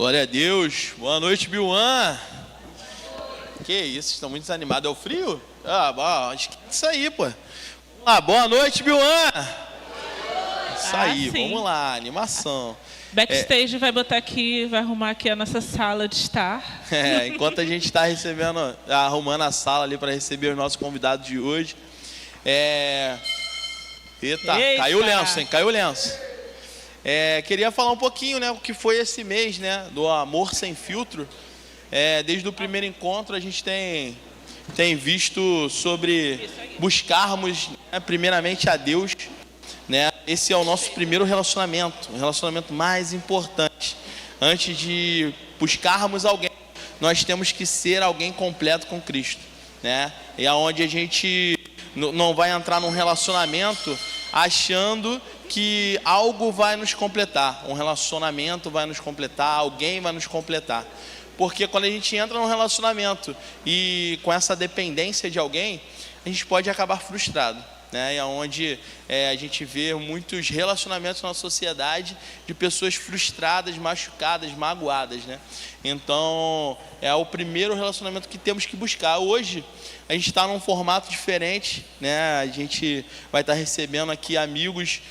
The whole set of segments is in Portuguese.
Glória a Deus. Boa noite, Biuan. Que isso, estão muito desanimados. É o frio? Acho que é isso aí, pô. Boa noite, Biuan. Isso aí, vamos lá, animação. Backstage vai botar aqui, vai arrumar aqui a nossa sala de estar. Enquanto a gente está arrumando a sala ali para receber os nossos convidados de hoje. Eita, caiu o lenço, hein? Caiu o lenço. Queria falar um pouquinho, né, o que foi esse mês, né, do Amor Sem Filtro. Desde o primeiro encontro a gente tem visto sobre buscarmos, né, primeiramente a Deus, né? Esse é o nosso primeiro relacionamento, o relacionamento mais importante. Antes de buscarmos alguém, nós temos que ser alguém completo com Cristo, né? E aonde a gente não vai entrar num relacionamento achando que algo vai nos completar, um relacionamento vai nos completar, alguém vai nos completar. Porque quando a gente entra num relacionamento e com essa dependência de alguém, a gente pode acabar frustrado, né? E onde a gente vê muitos relacionamentos na sociedade de pessoas frustradas, machucadas, magoadas, né? Então, é o primeiro relacionamento que temos que buscar. Hoje, a gente está num formato diferente, né? A gente vai estar recebendo aqui amigos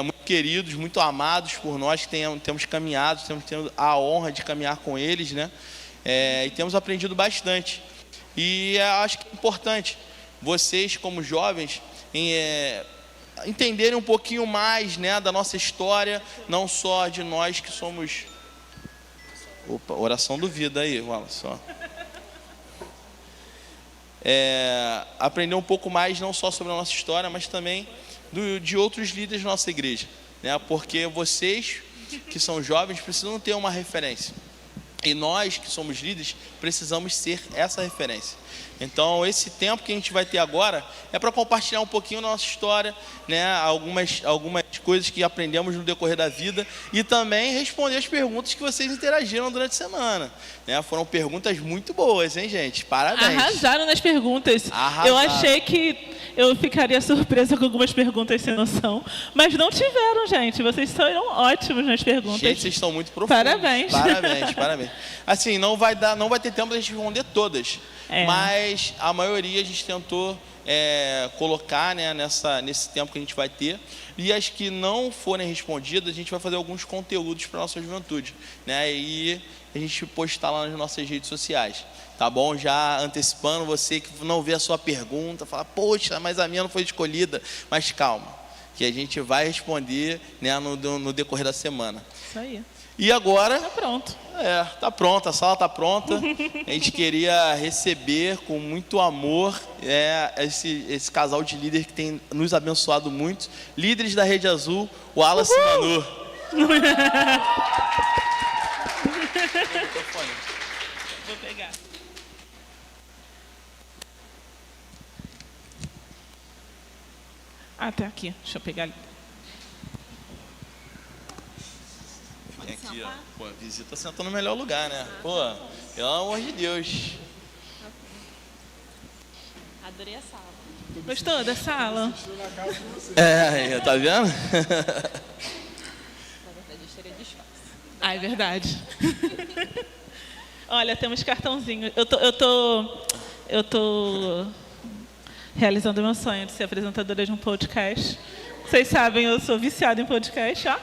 muito queridos, muito amados por nós, que temos caminhado, temos tendo a honra de caminhar com eles, né? E temos aprendido bastante. E acho que é importante vocês, como jovens, entenderem um pouquinho mais, né, da nossa história, não só de nós que somos... Opa, oração do vida aí, olha só. Aprender um pouco mais, não só sobre a nossa história, mas também de outros líderes da nossa igreja, né? Porque vocês, que são jovens, precisam ter uma referência. E nós, que somos líderes, precisamos ser essa referência. Então, esse tempo que a gente vai ter agora é para compartilhar um pouquinho da nossa história, né? Algumas coisas que aprendemos no decorrer da vida e também responder as perguntas que vocês interagiram durante a semana, né? Foram perguntas muito boas, hein, gente? Parabéns. Arrasaram nas perguntas. Arrasaram. Eu achei que eu ficaria surpresa com algumas perguntas sem noção, mas não tiveram, gente. Vocês foram ótimos nas perguntas. Gente, vocês estão muito profundos. Parabéns. Parabéns. Assim, não vai ter tempo de a gente responder todas, mas a maioria a gente tentou colocar, né, nesse tempo que a gente vai ter. E as que não forem respondidas, a gente vai fazer alguns conteúdos para a nossa juventude, né? E a gente postar lá nas nossas redes sociais. Tá bom? Já antecipando, você que não vê a sua pergunta, fala, poxa, mas a minha não foi escolhida. Mas calma, que a gente vai responder, né, no decorrer da semana. Isso aí. E agora... Tá pronto. Tá pronta, a sala tá pronta. A gente queria receber com muito amor esse casal de líderes que tem nos abençoado muito. Líderes da Rede Azul, o Wallace e Manu. Vou pegar. Tá aqui. Deixa eu pegar ali. Vem aqui, ó. Pô, a visita sentou no melhor lugar, né? Pô, pelo amor de Deus. Adorei a sala. Gostou da sala? Tá vendo? Na verdade, eu estaria disfarce. É verdade. Olha, temos cartãozinho. Eu tô realizando meu sonho de ser apresentadora de um podcast. Vocês sabem, eu sou viciada em podcast, ó.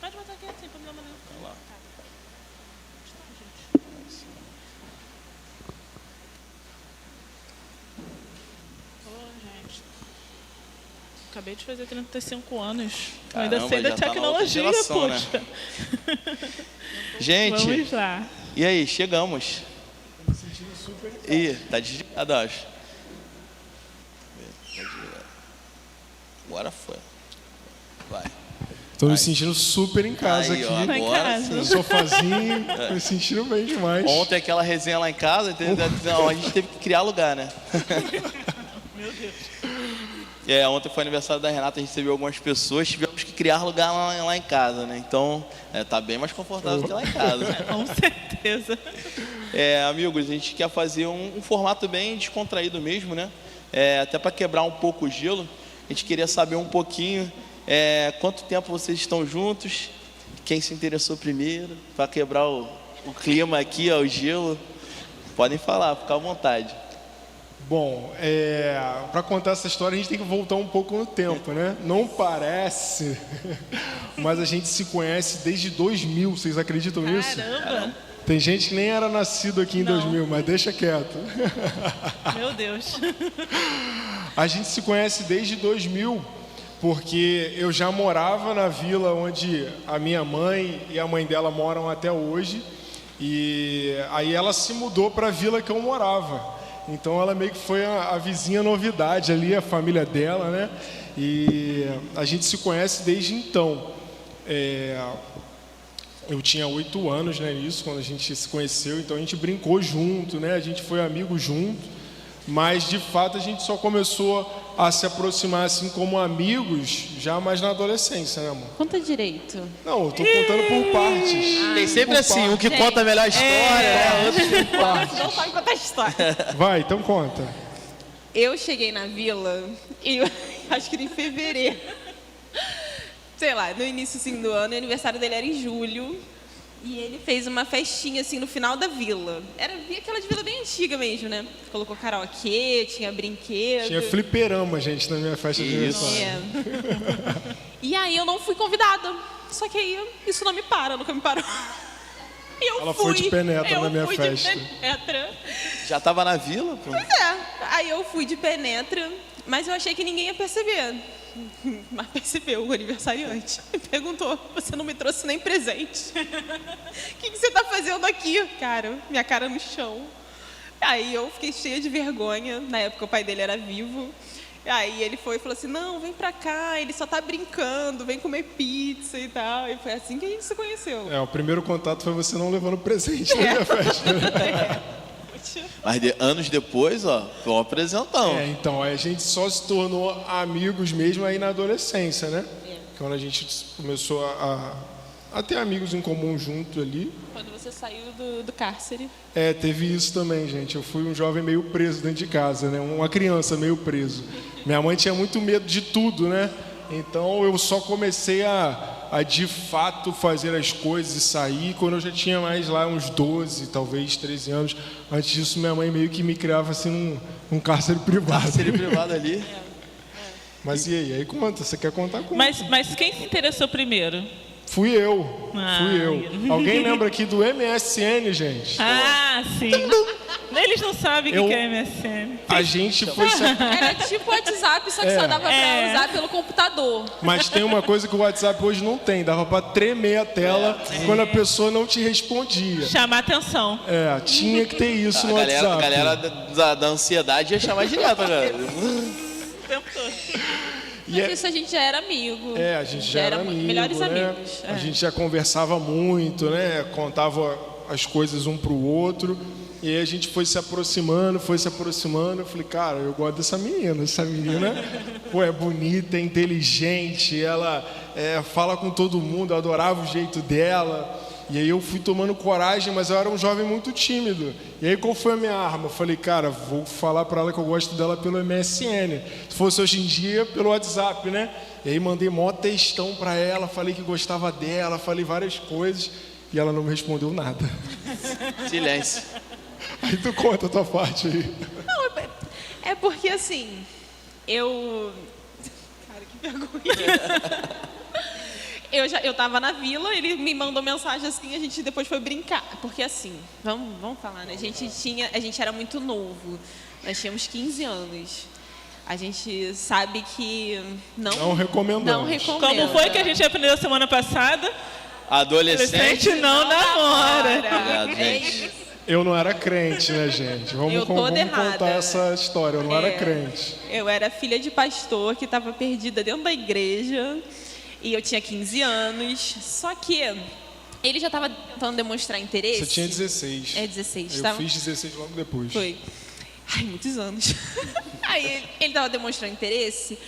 Pode botar aqui, sem problema não. Vamos lá. Gente. Acabei de fazer 35 anos. Caramba, Ainda sei da já tá na tecnologia, outra geração, puxa. Gente, Vamos lá. e aí, chegamos. Tô me sentindo super... tá desligado, acho. Agora foi. Vai. Tô me sentindo super em casa Aí, aqui. ó, agora sim. No sofazinho, me sentindo bem demais. Ontem aquela resenha lá em casa, entendeu? Não, a gente teve que criar lugar, né? Meu Deus. Ontem foi aniversário da Renata, a gente recebeu algumas pessoas, tivemos que criar lugar lá em casa, né? Então, tá bem mais confortável que lá em casa. Com certeza. Amigos, a gente quer fazer um formato bem descontraído mesmo, né? Até para quebrar um pouco o gelo. A gente queria saber um pouquinho quanto tempo vocês estão juntos, quem se interessou primeiro, para quebrar o clima aqui, o gelo. Podem falar, fica à vontade. Bom, para contar essa história a gente tem que voltar um pouco no tempo, né? Não parece, mas a gente se conhece desde 2000, vocês acreditam nisso? Caramba! Tem gente que nem era nascido aqui em Não. 2000, mas deixa quieto. Meu Deus. A gente se conhece desde 2000, porque eu já morava na vila onde a minha mãe e a mãe dela moram até hoje, e aí ela se mudou para a vila que eu morava. Então ela meio que foi a vizinha novidade ali, a família dela, né? E a gente se conhece desde então. Eu tinha 8 anos, né, isso, quando a gente se conheceu, então a gente brincou junto, né? A gente foi amigo junto, mas de fato a gente só começou a se aproximar assim como amigos já mais na adolescência, né, amor? Conta direito. Não, eu tô contando por partes. Tem sempre assim, um que Gente. conta a melhor história, né? Outro Por partes. Não sabe contar história. Vai, então conta. Eu cheguei na vila e acho que era em fevereiro. Sei lá, no início assim, do ano, o aniversário dele era em julho. E ele fez uma festinha assim no final da vila. Era aquela de vila bem antiga mesmo, né? Colocou karaokê, tinha brinquedo. Tinha fliperama, gente, na minha festa de Isso. aniversário. E aí eu não fui convidada. Só que aí isso não me para, nunca me parou. E eu Ela fui. foi de penetra na minha Eu festa. fui de penetra. Já tava na vila, pô. Aí eu fui de penetra, mas eu achei que ninguém ia perceber. Mas percebeu o aniversariante. Me perguntou, você não me trouxe nem presente. O que você tá fazendo aqui? Cara, minha cara no chão. Aí eu fiquei cheia de vergonha. Na época o pai dele era vivo. Aí ele foi e falou assim, não, vem pra cá, ele só tá brincando, vem comer pizza e tal. E foi assim que a gente se conheceu. O primeiro contato foi você não levando presente na minha festa. Mas anos depois, ó, foi um apresentão. Então, aí a gente só se tornou amigos mesmo aí na adolescência, né? Quando a gente começou a ter amigos em comum junto ali. Quando você saiu do cárcere. Teve isso também, gente. Eu fui um jovem meio preso dentro de casa, né? Uma criança meio preso. Minha mãe tinha muito medo de tudo, né? Então eu só comecei a de fato fazer as coisas e sair quando eu já tinha mais lá uns 12, talvez 13 anos. Antes disso, minha mãe meio que me criava assim num cárcere privado. Cárcere privado ali. Mas e aí? Aí conta, você quer contar com? Mas quem se interessou primeiro? Fui eu. Ai. Alguém lembra aqui do MSN, gente? Ah, sim. Eles não sabem o que é MSN. A gente foi... Era tipo WhatsApp, só que só dava pra usar pelo computador. Mas tem uma coisa que o WhatsApp hoje não tem. Dava pra tremer a tela quando a pessoa não te respondia. Chamar atenção. Tinha que ter isso no A WhatsApp. galera da ansiedade ia chamar direto, galera. O tempo todo. Mas isso a gente já era amigo. A gente já era amigo, melhores né? amigos. A gente já conversava muito, né? Contava as coisas um pro outro. E aí a gente foi se aproximando. Eu falei, cara, eu gosto dessa menina. Essa menina, é bonita, é inteligente, ela fala com todo mundo, eu adorava o jeito dela. E aí eu fui tomando coragem, mas eu era um jovem muito tímido. E aí qual foi a minha arma? Eu falei, cara, vou falar pra ela que eu gosto dela pelo MSN. Se fosse hoje em dia, pelo WhatsApp, né? E aí mandei mó textão pra ela, falei que gostava dela, falei várias coisas. E ela não me respondeu nada. Silêncio. Aí tu conta a tua parte aí. Não, é porque assim, Cara, que vergonha. Eu tava na vila, ele me mandou mensagem assim, a gente depois foi brincar. Porque assim, vamos falar, né? A gente era muito novo. Nós tínhamos 15 anos. A gente sabe que Não recomendamos. Não recomenda. Como foi que a gente aprendeu semana passada? Adolescente. Não namora. Obrigado, É gente. isso. Eu não era crente, né, gente? Vamos toda errada. contar essa história. Eu não era crente. Eu era filha de pastor que estava perdida dentro da igreja. E eu tinha 15 anos. Só que ele já estava tentando demonstrar interesse. Você tinha 16. 16. Eu fiz 16 logo depois. Foi. Ai, muitos anos. Aí ele estava demonstrando interesse.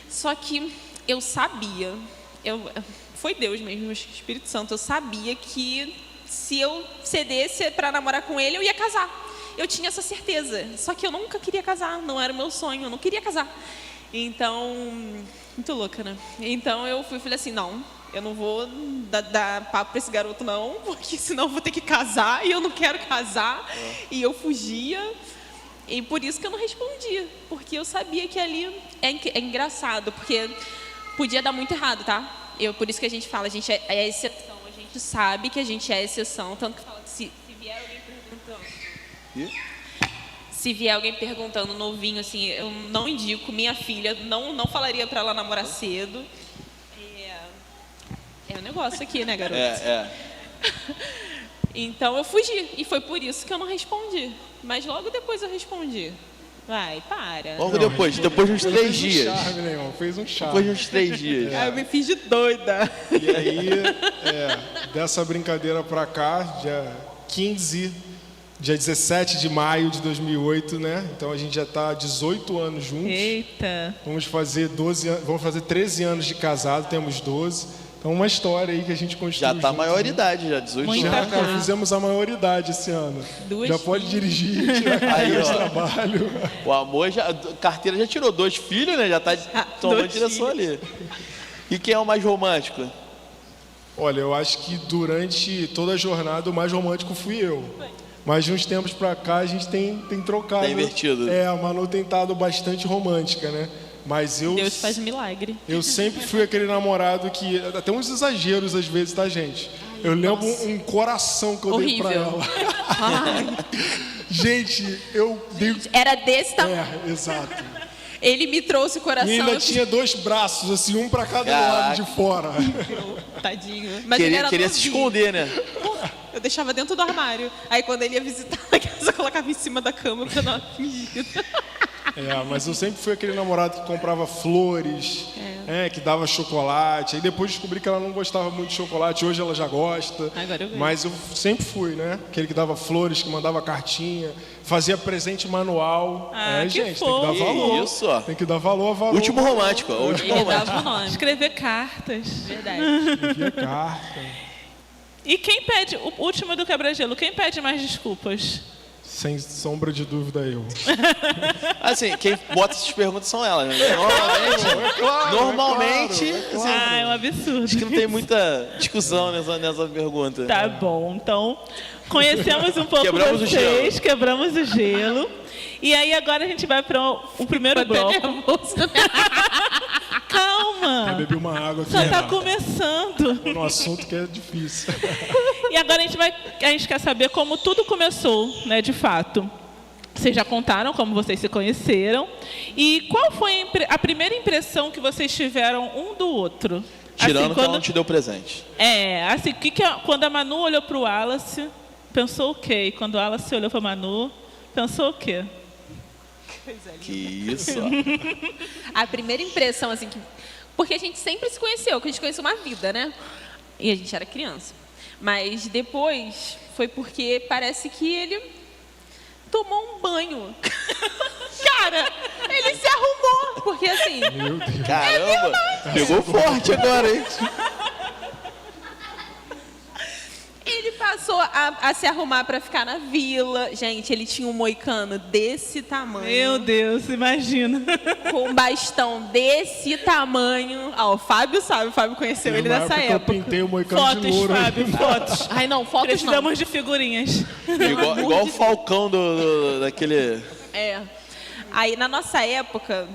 Só que eu sabia. Foi Deus mesmo, o Espírito Santo. Eu sabia que se eu cedesse para namorar com ele, eu ia casar. Eu tinha essa certeza. Só que eu nunca queria casar, não era o meu sonho, eu não queria casar. Então, muito louca, né? Então eu falei assim, não, eu não vou dar papo para esse garoto não, porque senão eu vou ter que casar e eu não quero casar. E eu fugia. E por isso que eu não respondia, porque eu sabia que ali é engraçado, porque podia dar muito errado, tá? Por isso que a gente fala, a gente é exceção, a gente sabe que a gente é exceção, tanto que fala que se vier alguém perguntando... Se vier alguém perguntando novinho, assim, eu não indico, minha filha, não falaria para ela namorar cedo. É um negócio aqui, né, garoto? Então eu fugi, e foi por isso que eu não respondi. Mas logo depois eu respondi. Vai, para. Logo depois de uns 3 dias. Fez um charme. Depois de uns 3 dias. Aí eu me fiz de doida. E aí, dessa brincadeira pra cá, dia 17 de maio de 2008, né? Então a gente já tá 18 anos juntos. Eita. Vamos fazer 13 anos de casado, temos 12. Então uma história aí que a gente construiu. Já tá junto, maioridade, já 18 anos. Já fizemos a maioridade esse ano. Já pode dirigir, tirar carteira de trabalho. O amor carteira já tirou 2 filhos, né? Já tá tomando direção ali. E quem é o mais romântico? Olha, eu acho que durante toda a jornada o mais romântico fui eu. Mas de uns tempos pra cá a gente tem trocado. Tá invertido. A Manu tem estado bastante romântica, né? Mas Deus faz milagre. Eu sempre fui aquele namorado que... Até uns exageros às vezes, tá, gente? Eu lembro um coração que eu dei pra ela. Gente, eu dei... Era desse tamanho. Exato. Ele me trouxe o coração. E ainda tinha 2 braços, assim, um pra cada lado de fora. Tadinho. Mas queria se esconder, né? Eu deixava dentro do armário. Aí quando ele ia visitar a casa, eu colocava em cima da cama pra dar uma fingida. Mas eu sempre fui aquele namorado que comprava flores, que dava chocolate. Aí depois descobri que ela não gostava muito de chocolate, hoje ela já gosta. Agora eu vejo. Mas eu sempre fui, né? Aquele que dava flores, que mandava cartinha, fazia presente manual. Gente, fofo. tem que dar valor. Isso, ó. Tem que dar valor. Último romântico, Ele dava o nome. Escrever cartas. Verdade. Escrevia carta. E quem pede, o último do quebra-gelo, quem pede mais desculpas? Sem sombra de dúvida, eu. Assim, quem bota essas perguntas são elas, né? Normalmente, assim, É um absurdo. acho que não tem muita discussão nessa pergunta. Tá bom, então conhecemos um pouco Quebramos vocês, quebramos o gelo. E aí agora a gente vai para o primeiro bloco. Calma, Bebi uma água aqui. só tá começando. No assunto que é difícil. E agora a gente quer saber como tudo começou, né, de fato. Vocês já contaram como vocês se conheceram. E qual foi a primeira impressão que vocês tiveram um do outro? Tirando assim, que ela não te deu presente. Assim, quando a Manu olhou para o Wallace, pensou o quê? E quando o Wallace olhou para a Manu, pensou o quê? Que isso, ó. A primeira impressão, assim, porque a gente sempre se conheceu, que a gente conheceu uma vida, né? E a gente era criança. Mas depois foi porque parece que ele tomou um banho. Cara, ele se arrumou. Porque assim... Meu Deus. Caramba, pegou forte agora, hein? Ele passou a se arrumar pra ficar na vila. Gente, ele tinha um moicano desse tamanho. Meu Deus, imagina. Com um bastão desse tamanho. O Fábio sabe, o Fábio conheceu ele nessa Eu época. pintei o moicano de Fotos, louro. Fábio, fotos. Ai, não, fotos Precisamos de figurinhas. Igual o Falcão daquele... Aí, na nossa época,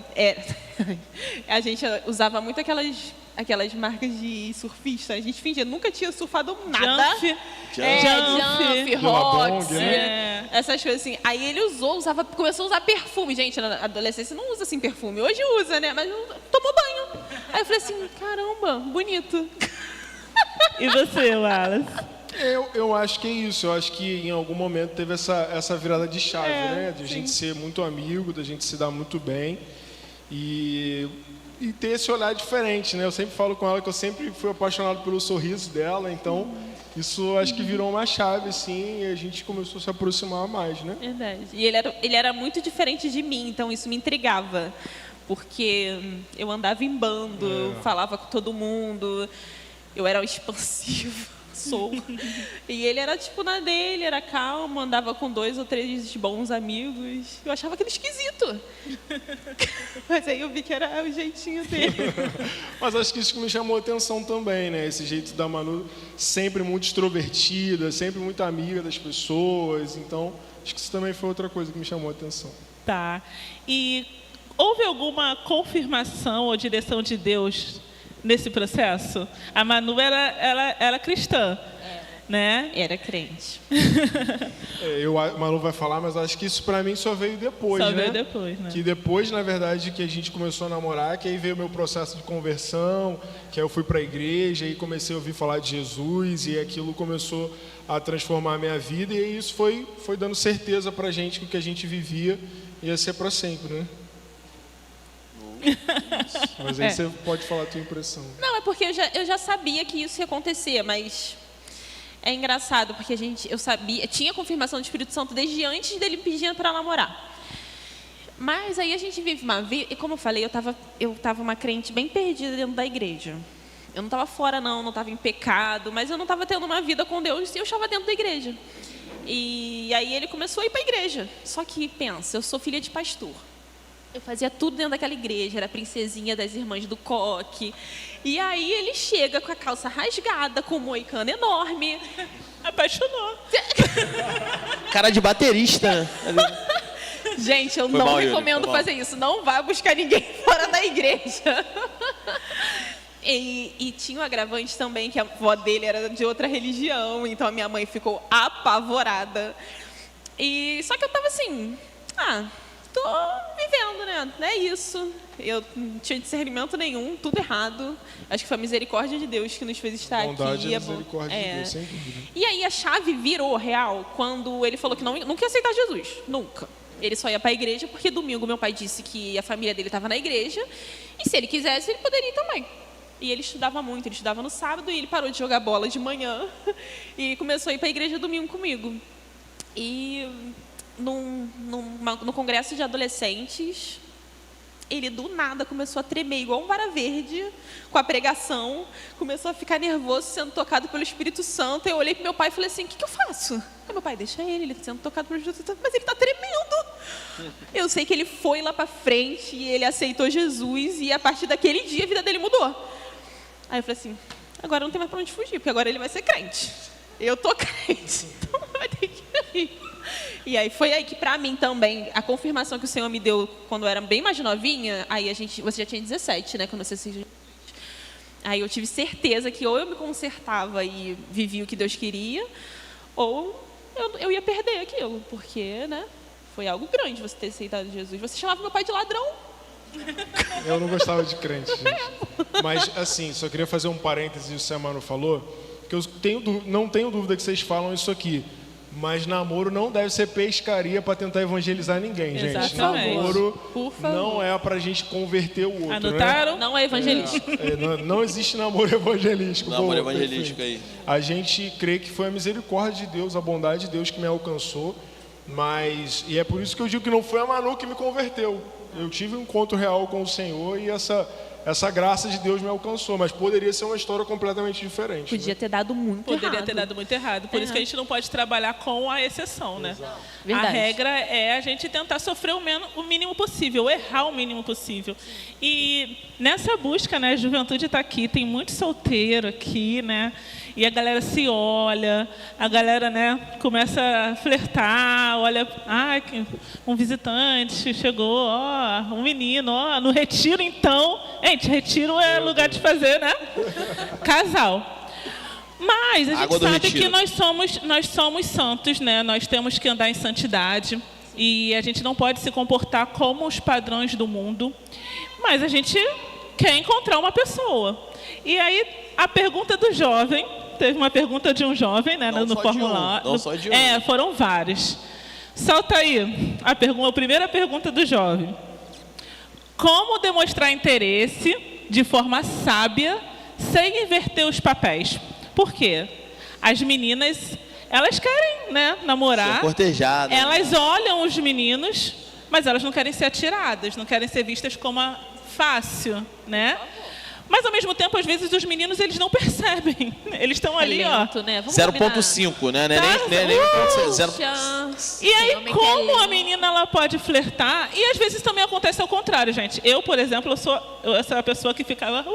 a gente usava muito aquelas marcas de surfista. A gente fingia, nunca tinha surfado nada. Jump. Jump, Rox, né? essas coisas assim. Aí ele começou a usar perfume. Gente, na adolescência não usa assim perfume. Hoje usa, né? Mas não tomou banho. Aí eu falei assim, caramba, bonito. E você, Wallace? Eu acho que é isso. Eu acho que em algum momento teve essa virada de chave, né? De a gente ser muito amigo, da gente se dar muito bem e ter esse olhar diferente, né? Eu sempre falo com ela que eu sempre fui apaixonado pelo sorriso dela, então isso acho que virou uma chave, assim, e a gente começou a se aproximar mais, né? Verdade. E ele era muito diferente de mim, então isso me intrigava. Porque eu andava em bando, eu falava com todo mundo, eu era expansiva. Sou. E ele era tipo na dele, era calmo, andava com 2 ou 3 bons amigos. Eu achava aquilo esquisito. Mas aí eu vi que era o jeitinho dele. Mas acho que isso que me chamou a atenção também, né? Esse jeito da Manu, sempre muito extrovertida, sempre muito amiga das pessoas. Então, acho que isso também foi outra coisa que me chamou a atenção. Tá. E houve alguma confirmação ou direção de Deus nesse processo? A Manu era cristã, né? Era crente. A Manu vai falar, mas acho que isso pra mim só veio depois, Só né? veio depois, né? Que depois, na verdade, que a gente começou a namorar, que aí veio o meu processo de conversão, que aí eu fui pra igreja e comecei a ouvir falar de Jesus e aquilo começou a transformar a minha vida e aí isso foi dando certeza pra gente que o que a gente vivia ia ser pra sempre, né? Mas aí você pode falar a tua impressão. Não, é porque eu já sabia que isso ia acontecer, mas é engraçado, porque eu sabia, tinha confirmação do Espírito Santo desde antes dele pedir para namorar. Mas aí a gente vive uma vida, e como eu falei, eu tava uma crente bem perdida dentro da igreja. Eu não estava fora não estava em pecado, mas eu não estava tendo uma vida com Deus e eu estava dentro da igreja. E aí ele começou a ir para a igreja. Só que, pensa, eu sou filha de pastor. Eu fazia tudo dentro daquela igreja, era princesinha das irmãs do coque. E aí ele chega com a calça rasgada, com um moicano enorme. Apaixonou. Cara de baterista. Gente, eu Foi não mal, Yuri, recomendo foi mal. fazer isso. Não vá buscar ninguém fora da igreja. E tinha um agravante também, que a avó dele era de outra religião. Então a minha mãe ficou apavorada. Só que eu tava assim, tô vivendo, né? É isso. Eu não tinha discernimento nenhum, tudo errado. Acho que foi a misericórdia de Deus que nos fez estar Bondade aqui. e a misericórdia de Deus, sem dúvida. E aí a chave virou real quando ele falou que nunca ia aceitar Jesus. Nunca. Ele só ia para a igreja porque domingo meu pai disse que a família dele estava na igreja. E se ele quisesse, ele poderia ir também. E ele estudava muito, ele estudava no sábado e ele parou de jogar bola de manhã e começou a ir para a igreja domingo comigo. E no congresso de adolescentes, ele do nada começou a tremer igual um vara verde com a pregação, começou a ficar nervoso, sendo tocado pelo Espírito Santo. Eu olhei para meu pai e falei assim, o que eu faço? Aí meu pai, deixa ele está sendo tocado pelo Espírito Santo, mas ele está tremendo. Eu sei que ele foi lá para frente e ele aceitou Jesus e a partir daquele dia a vida dele mudou. Aí eu falei assim, agora não tem mais para onde fugir, porque agora ele vai ser crente. Eu tô crente, então vai ter que ir. E aí foi aí que pra mim também, a confirmação que o Senhor me deu quando eu era bem mais novinha, aí você já tinha 17, né, quando você se... Aí eu tive certeza que ou eu me consertava e vivia o que Deus queria, ou eu ia perder aquilo, porque, né, foi algo grande você ter aceitado Jesus. Você chamava meu pai de ladrão. Eu não gostava de crente, gente. Mas, assim, só queria fazer um parêntese, o Samano falou, que eu não tenho dúvida que vocês falam isso aqui, mas namoro não deve ser pescaria para tentar evangelizar ninguém, gente. Exatamente. Namoro Por favor. não é para a gente converter o outro, Anotaram? né? Não é evangelístico. Não existe namoro evangelístico. Namoro Boa, evangelístico perfeito. aí. A gente crê que foi a misericórdia de Deus, a bondade de Deus que me alcançou, e é por isso que eu digo que não foi a Manu que me converteu. Eu tive um encontro real com o Senhor e essa graça de Deus me alcançou, mas poderia ser uma história completamente diferente. Podia ter dado muito Poderia errado. ter dado muito errado. Por isso que a gente não pode trabalhar com a exceção, né? Verdade. A regra é a gente tentar sofrer o mínimo possível, errar o mínimo possível. E nessa busca, né, a juventude está aqui, tem muito solteiro aqui, né? E a galera se olha, a galera, né, começa a flertar, olha, um visitante chegou, um menino, no retiro então. Gente, retiro é lugar de fazer, né? Casal. Mas a gente Água do sabe retiro. que nós somos santos, né? Nós temos que andar em santidade e a gente não pode se comportar como os padrões do mundo, mas a gente quer encontrar uma pessoa. E aí a pergunta do jovem, teve uma pergunta de um jovem, né, Não no só de formulário. um, não só de um. Foram vários. Solta aí a primeira pergunta do jovem. Como demonstrar interesse de forma sábia, sem inverter os papéis? Por quê? As meninas, elas querem, né, namorar. Ser cortejada. Elas olham os meninos, mas elas não querem ser atiradas, não querem ser vistas como fácil, né? Mas, ao mesmo tempo, às vezes, os meninos, eles não percebem. Eles estão ali, ó. Lento, né? Vamos combinar. 0,5, né? Nem Puxa, E aí, tem homem que é como a lento. menina ela pode flertar? E às vezes também acontece ao contrário, gente. Eu, por exemplo, eu sou a pessoa que ficava...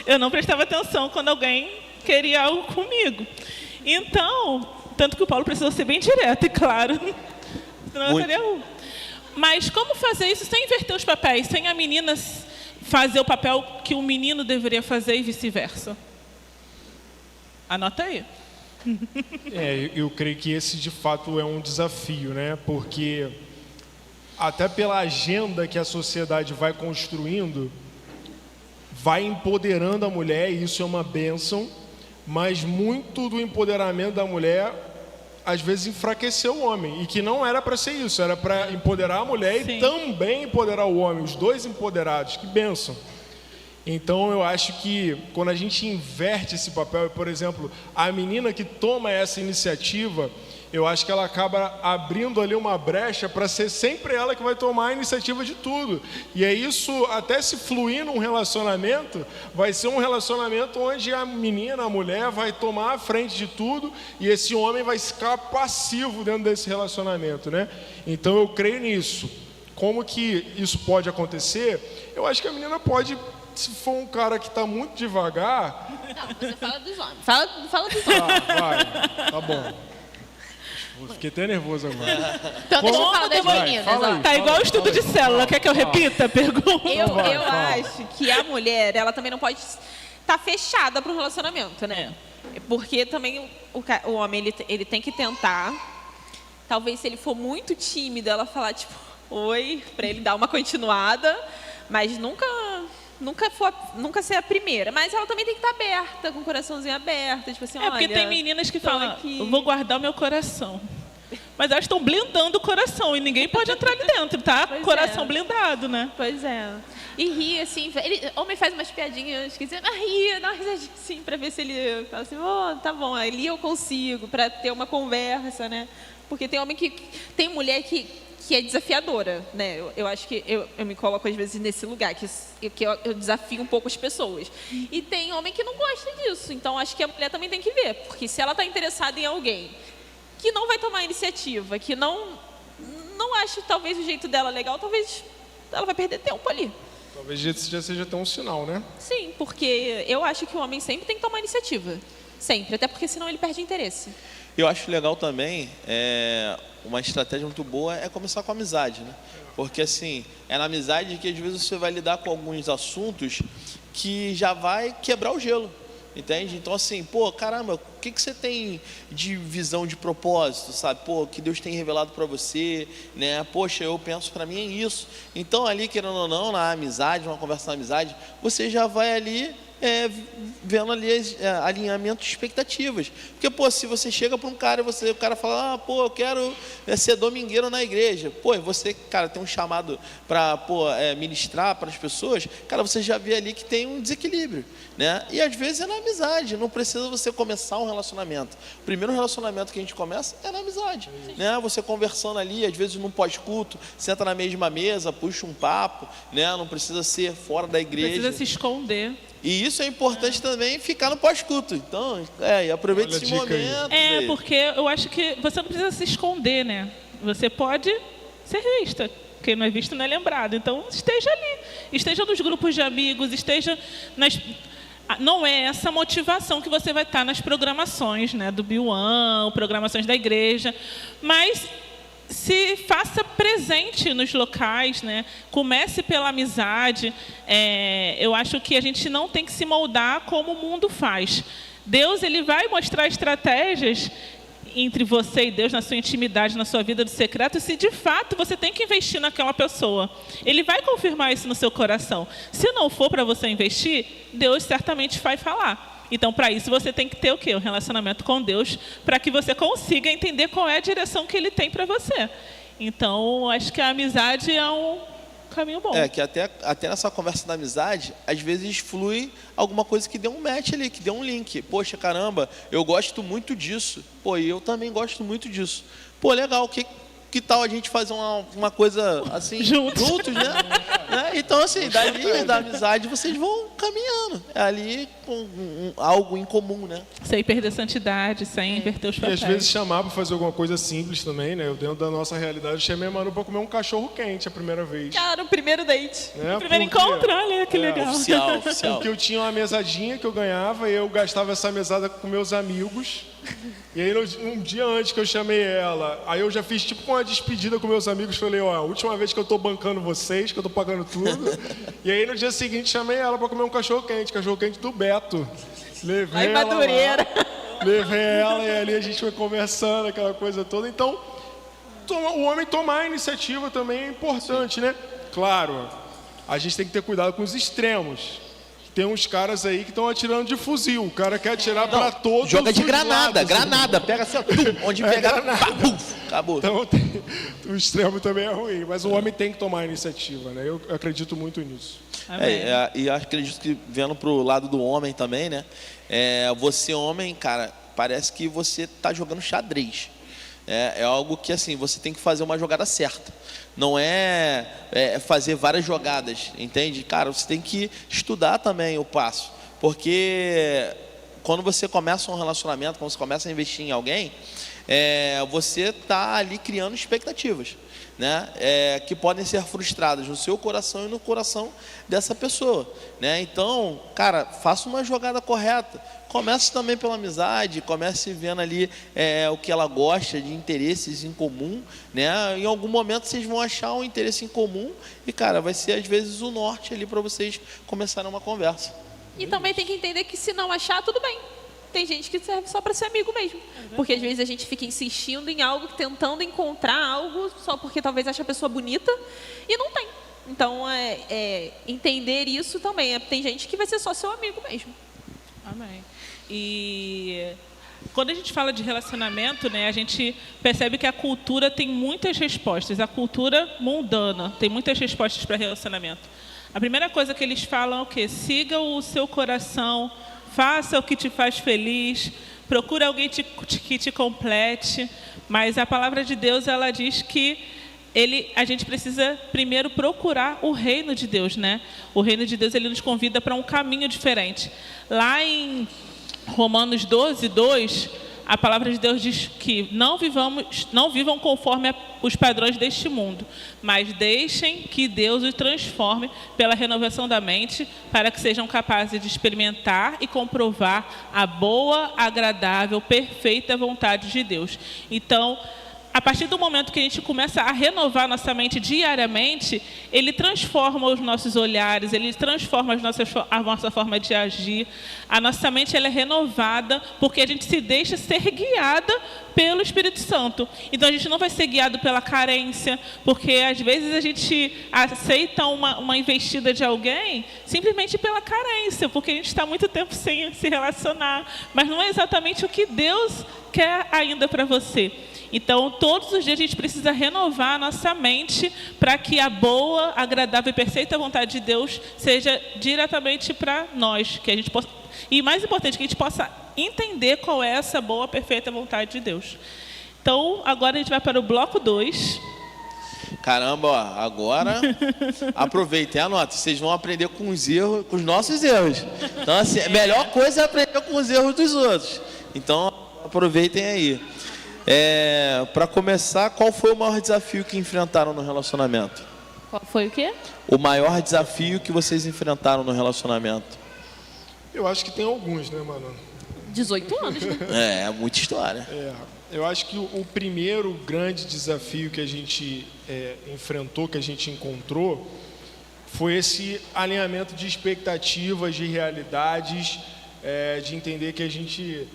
Eu não prestava atenção quando alguém queria algo comigo. Então, tanto que o Paulo precisou ser bem direto e claro. Senão eu Muito. seria Mas como fazer isso sem inverter os papéis? Sem a menina fazer o papel que o menino deveria fazer e vice-versa? Anota aí. Eu creio que esse de fato é um desafio, né? Porque até pela agenda que a sociedade vai construindo, vai empoderando a mulher, e isso é uma bênção, mas muito do empoderamento da mulher às vezes enfraqueceu o homem, e que não era para ser isso, era para empoderar a mulher Sim. e também empoderar o homem, os dois empoderados, que bênção. Então eu acho que quando a gente inverte esse papel, por exemplo, a menina que toma essa iniciativa, eu acho que ela acaba abrindo ali uma brecha para ser sempre ela que vai tomar a iniciativa de tudo. E é isso, até se fluir num relacionamento, vai ser um relacionamento onde a menina, a mulher, vai tomar a frente de tudo e esse homem vai ficar passivo dentro desse relacionamento, né? Então eu creio nisso. Como que isso pode acontecer? Eu acho que a menina pode, se for um cara que está muito devagar... Não, você fala dos homens. Fala dos homens. Vai, tá bom. Fiquei até nervoso agora. Então deixa eu Como- falar das Vai, meninas. fala Ó. aí. Tá igual o estudo de célula. Quer que eu repita a pergunta? Eu vai. acho que a mulher, ela também não pode estar fechada para um relacionamento, né? Porque também o homem, ele tem que tentar. Talvez se ele for muito tímido, ela falar tipo, oi, para ele dar uma continuada, mas nunca ser a primeira. Mas ela também tem que estar aberta, com o coraçãozinho aberto, tipo assim, É porque olha, tem meninas que tô falam, aqui. eu vou guardar o meu coração. Mas elas estão blindando o coração e ninguém pode entrar ali dentro, tá? Pois Coração é. blindado, né? Pois é. E ri, assim, homem faz umas piadinhas esquisitas, mas ri, dá uma risadinha assim, pra ver se ele fala assim, tá bom, ali eu consigo, pra ter uma conversa, né? Porque tem homem tem mulher que é desafiadora, né? Eu acho que eu me coloco às vezes nesse lugar, que eu desafio um pouco as pessoas. E tem homem que não gosta disso, então acho que a mulher também tem que ver, porque se ela tá interessada em alguém que não vai tomar iniciativa, que não acha talvez o jeito dela legal, talvez ela vai perder tempo ali. Talvez esse já seja até um sinal, né? Sim, porque eu acho que o homem sempre tem que tomar iniciativa. Sempre, até porque senão ele perde interesse. Eu acho legal também, uma estratégia muito boa é começar com a amizade, né? Porque assim, é na amizade que às vezes você vai lidar com alguns assuntos que já vai quebrar o gelo, entende? Então assim, caramba, o que você tem de visão, de propósito, sabe? Que Deus tem revelado para você, né? Poxa, eu penso, para mim é isso. Então ali, querendo ou não, na amizade, uma conversa na amizade, você já vai ali vendo ali alinhamento de expectativas. Porque, se você chega para um cara e o cara fala, eu quero ser domingueiro na igreja. E você, cara, tem um chamado para ministrar para as pessoas, cara, você já vê ali que tem um desequilíbrio, né? E às vezes é na amizade, não precisa você começar um relacionamento. O primeiro relacionamento que a gente começa é na amizade, né? Você conversando ali, às vezes num pós-culto, senta na mesma mesa, puxa um papo, né? Não precisa ser fora da igreja. Precisa se esconder. E isso é importante também, ficar no pós-culto. Então, e aproveita Olha a esse dica momento. É, porque eu acho que você não precisa se esconder, né? Você pode ser vista. Quem não é visto não é lembrado. Então, esteja ali. Esteja nos grupos de amigos, esteja nas... Não é essa motivação que você vai estar nas programações, né? Do Biuan, programações da igreja. Mas se faça presente nos locais, né? Comece pela amizade. Eu acho que a gente não tem que se moldar como o mundo faz. Deus, ele vai mostrar estratégias entre você e Deus, na sua intimidade, na sua vida do secreto, se de fato você tem que investir naquela pessoa. Ele vai confirmar isso no seu coração. Se não for para você investir, Deus certamente vai falar. Então, para isso, você tem que ter o quê? Um relacionamento com Deus, para que você consiga entender qual é a direção que Ele tem para você. Então, acho que a amizade é um caminho bom. Que até nessa conversa da amizade, às vezes flui alguma coisa que deu um match ali, que deu um link. Poxa, caramba, eu gosto muito disso. E eu também gosto muito disso. Legal, que tal a gente fazer uma coisa assim, juntos, né? Então, assim, dali da amizade vocês vão caminhando. É ali com algo em comum, né? Sem perder santidade, sem inverter os E papéis. às vezes chamar para fazer alguma coisa simples também, né? Eu, dentro da nossa realidade, chamei a Manu para comer um cachorro quente a primeira vez. Cara, o primeiro date. Né? Primeiro Porque- encontro, olha que legal. Oficial. Porque eu tinha uma mesadinha que eu ganhava e eu gastava essa mesada com meus amigos. E aí, um dia antes que eu chamei ela, aí eu já fiz tipo uma despedida com meus amigos. Falei, ó, a última vez que eu tô bancando vocês, que eu tô pagando tudo. E aí, no dia seguinte, chamei ela para comer um cachorro quente do Beto. Levei Aí, ela Madureira. lá, levei ela e ali a gente foi conversando, aquela coisa toda. Então, o homem tomar a iniciativa também é importante, né? Claro, a gente tem que ter cuidado com os extremos. Tem uns caras aí que estão atirando de fuzil. O cara quer atirar para todos Joga de os granada, lados. granada. Pega assim, ó, tum, onde pegar, pá, puf, acabou. Então, o extremo também é ruim. Mas o homem tem que tomar a iniciativa, né? Eu acredito muito nisso. Amém. E acredito que vendo pro lado do homem também, né? Você, homem, cara, parece que você tá jogando xadrez. É algo que, assim, você tem que fazer uma jogada certa. Não é fazer várias jogadas, entende? Cara, você tem que estudar também o passo. Porque quando você começa um relacionamento, quando você começa a investir em alguém, você está ali criando expectativas, né? Que podem ser frustradas no seu coração e no coração dessa pessoa, né? Então, cara, faça uma jogada correta. Comece também pela amizade, comece vendo ali o que ela gosta, de interesses em comum, né? Em algum momento vocês vão achar um interesse em comum e, cara, vai ser às vezes o norte ali para vocês começarem uma conversa. E também tem que entender que se não achar, tudo bem. Tem gente que serve só para ser amigo mesmo. Porque às vezes a gente fica insistindo em algo, tentando encontrar algo, só porque talvez ache a pessoa bonita e não tem. Então, entender isso também. Tem gente que vai ser só seu amigo mesmo. Amém. E quando a gente fala de relacionamento, né, a gente percebe que a cultura tem muitas respostas. A cultura mundana tem muitas respostas para relacionamento. A primeira coisa que eles falam é o quê? Siga o seu coração, faça o que te faz feliz, procure alguém que te complete. Mas a palavra de Deus, ela diz que a gente precisa primeiro procurar o reino de Deus, né? O reino de Deus, ele nos convida para um caminho diferente. Lá em Romanos 12, 2, a palavra de Deus diz que não vivam conforme os padrões deste mundo, mas deixem que Deus os transforme pela renovação da mente, para que sejam capazes de experimentar e comprovar a boa, agradável, perfeita vontade de Deus. Então, a partir do momento que a gente começa a renovar nossa mente diariamente, ele transforma os nossos olhares, ele transforma a nossa forma de agir. A nossa mente, ela é renovada porque a gente se deixa ser guiada pelo Espírito Santo. Então a gente não vai ser guiado pela carência, porque às vezes a gente aceita uma investida de alguém simplesmente pela carência, porque a gente está muito tempo sem se relacionar. Mas não é exatamente o que Deus quer ainda para você. Então, todos os dias a gente precisa renovar a nossa mente para que a boa, agradável e perfeita vontade de Deus seja diretamente para nós. Que a gente possa, e mais importante, que a gente possa entender qual é essa boa, perfeita vontade de Deus. Então, agora a gente vai para o bloco 2. Caramba, ó, agora aproveitem, anotem, vocês vão aprender com os erros, com os nossos erros. Então, assim, a melhor coisa é aprender com os erros dos outros. Então, aproveitem aí. Para começar, qual foi o maior desafio que enfrentaram no relacionamento? Qual foi o quê? O maior desafio que vocês enfrentaram no relacionamento? Eu acho que tem alguns, né, mano? 18 anos, né? Muita história. Eu acho que o primeiro grande desafio que a gente enfrentou, que a gente encontrou, foi esse alinhamento de expectativas, de realidades, de entender que a gente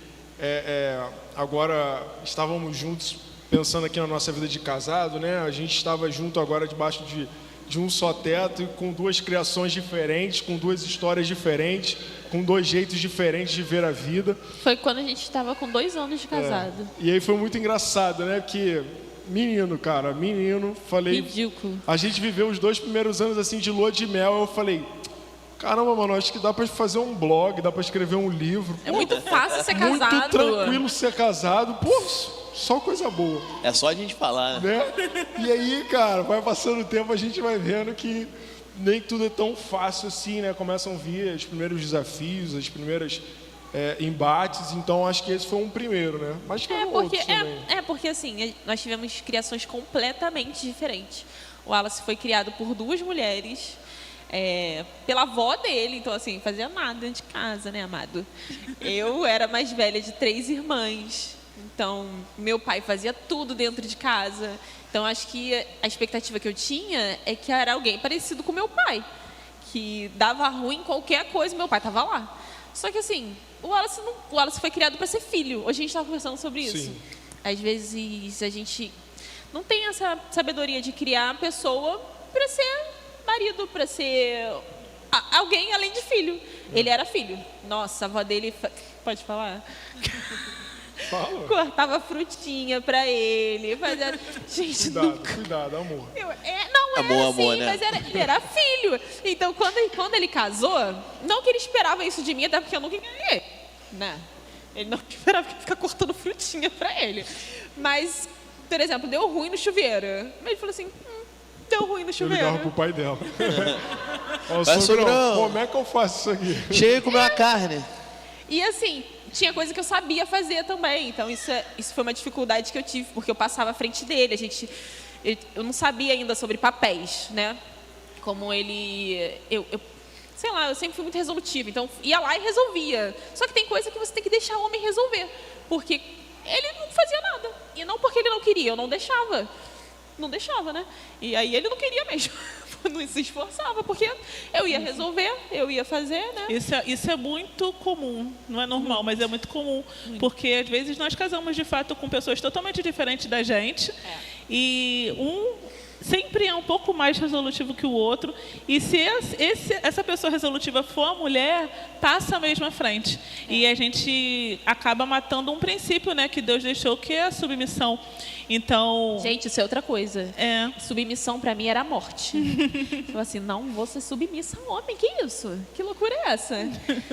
agora estávamos juntos, pensando aqui na nossa vida de casado, né? A gente estava junto agora debaixo de um só teto e com duas criações diferentes, com duas histórias diferentes, com dois jeitos diferentes de ver a vida. Foi quando a gente estava com 2 anos de casado. E aí foi muito engraçado, né? Porque menino, falei... Ridículo. A gente viveu os 2 primeiros anos assim de lua de mel, eu falei... Caramba, mano, acho que dá pra fazer um blog, dá pra escrever um livro. É muito fácil ser Muito casado. tranquilo ser casado. Pô, só coisa boa. É só a gente falar, né? Né? E aí, cara, vai passando o tempo, a gente vai vendo que nem tudo é tão fácil assim, né? Começam a vir os primeiros desafios, as primeiras embates, então acho que esse foi um primeiro, né? Mas que outros também. Porque assim, nós tivemos criações completamente diferentes. O Wallace foi criado por 2 mulheres, pela avó dele, então assim, fazia nada dentro de casa, né, amado? Eu era mais velha de 3 irmãs, então meu pai fazia tudo dentro de casa. Então acho que a expectativa que eu tinha é que era alguém parecido com meu pai, que dava ruim em qualquer coisa, meu pai estava lá. Só que assim, o Wallace foi criado para ser filho. Hoje a gente estava conversando sobre isso. Sim. Às vezes a gente não tem essa sabedoria de criar a pessoa para ser marido, para ser alguém além de filho. Ele era filho. Nossa, a avó dele... Pode falar? Fala. Cortava frutinha para ele. Fazia... Gente, Cuidado, amor. Não era Amor, assim, né? mas ele era filho. Então, quando ele casou, não que ele esperava isso de mim, até porque eu nunca enganei, né? Ele não esperava que eu ficar cortando frutinha para ele. Mas, por exemplo, deu ruim no chuveiro. Ele falou assim, deu ruim no Eu chuveiro. ligava pro pai dela. Ó, Vai, sogrão. Como é que eu faço isso aqui? Cheguei a comer uma carne. E assim, tinha coisa que eu sabia fazer também. Então, isso foi uma dificuldade que eu tive, porque eu passava à frente dele. Eu não sabia ainda sobre papéis, né? Como ele... sei lá, eu sempre fui muito resolutiva. Então, ia lá e resolvia. Só que tem coisa que você tem que deixar o homem resolver. Porque ele não fazia nada. E não porque ele não queria, eu não deixava. Não deixava, né? E aí ele não queria mesmo. Não se esforçava, porque eu ia resolver, eu ia fazer, né? Isso é muito comum, não é normal, mas é muito comum, porque às vezes nós casamos de fato com pessoas totalmente diferentes da gente, e um sempre é um pouco mais resolutivo que o outro, e se essa pessoa resolutiva for a mulher, passa mesmo à frente. E a gente acaba matando um princípio, né, que Deus deixou, que é a submissão. Então... Gente, isso é outra coisa. Submissão pra mim era a morte. Eu assim, não vou ser submissa ao homem, que isso? Que loucura é essa?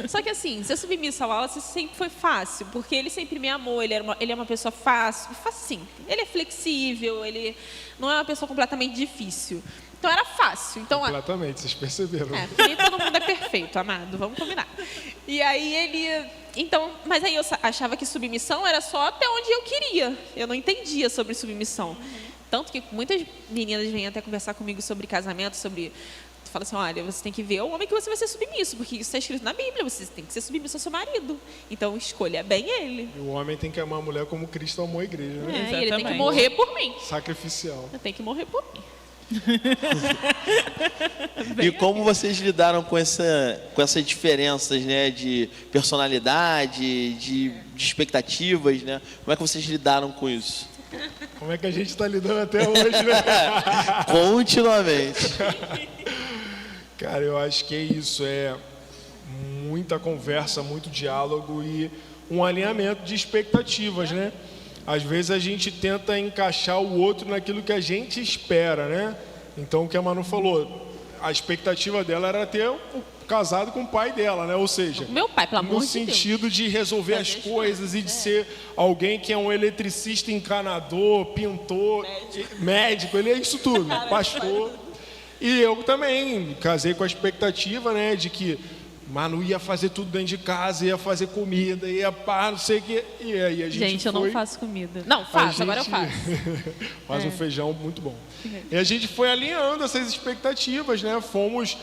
Só que assim, ser submissa ao Wallace sempre foi fácil, porque ele sempre me amou, ele é uma pessoa facinho. Ele é flexível, ele não é uma pessoa completamente difícil. Então era fácil. Então, completamente, vocês perceberam. porque nem todo mundo é perfeito, amado, vamos combinar. E aí ele... Então, mas aí eu achava que submissão era só até onde eu queria. Eu não entendia sobre submissão. Tanto que muitas meninas vêm até conversar comigo sobre casamento, fala assim, olha, você tem que ver o homem que você vai ser submisso, porque isso está escrito na Bíblia, você tem que ser submisso ao seu marido. Então, escolha bem ele. E o homem tem que amar a mulher como Cristo amou a igreja, né? E ele tem que morrer por mim. Sacrificial. Tem que morrer por mim. E como vocês lidaram com essas diferenças, né, de personalidade, de expectativas, né? Como é que vocês lidaram com isso? Como é que a gente está lidando até hoje, né? Continuamente. Cara, eu acho que é isso, muita conversa, muito diálogo e um alinhamento de expectativas, né? Às vezes a gente tenta encaixar o outro naquilo que a gente espera, né? Então, o que a Manu falou, a expectativa dela era ter casado com o pai dela, né? Ou seja, meu pai, pelo amor no de sentido de resolver as coisas e de ser alguém que é um eletricista, encanador, pintor, médico, ele é isso tudo, pastor. E eu também casei com a expectativa, né, de que Manu ia fazer tudo dentro de casa, ia fazer comida, ia pá, não sei o que. E aí a gente eu não faço comida. Não, faço, agora eu faço. Faz um feijão muito bom. E a gente foi alinhando essas expectativas, né? Fomos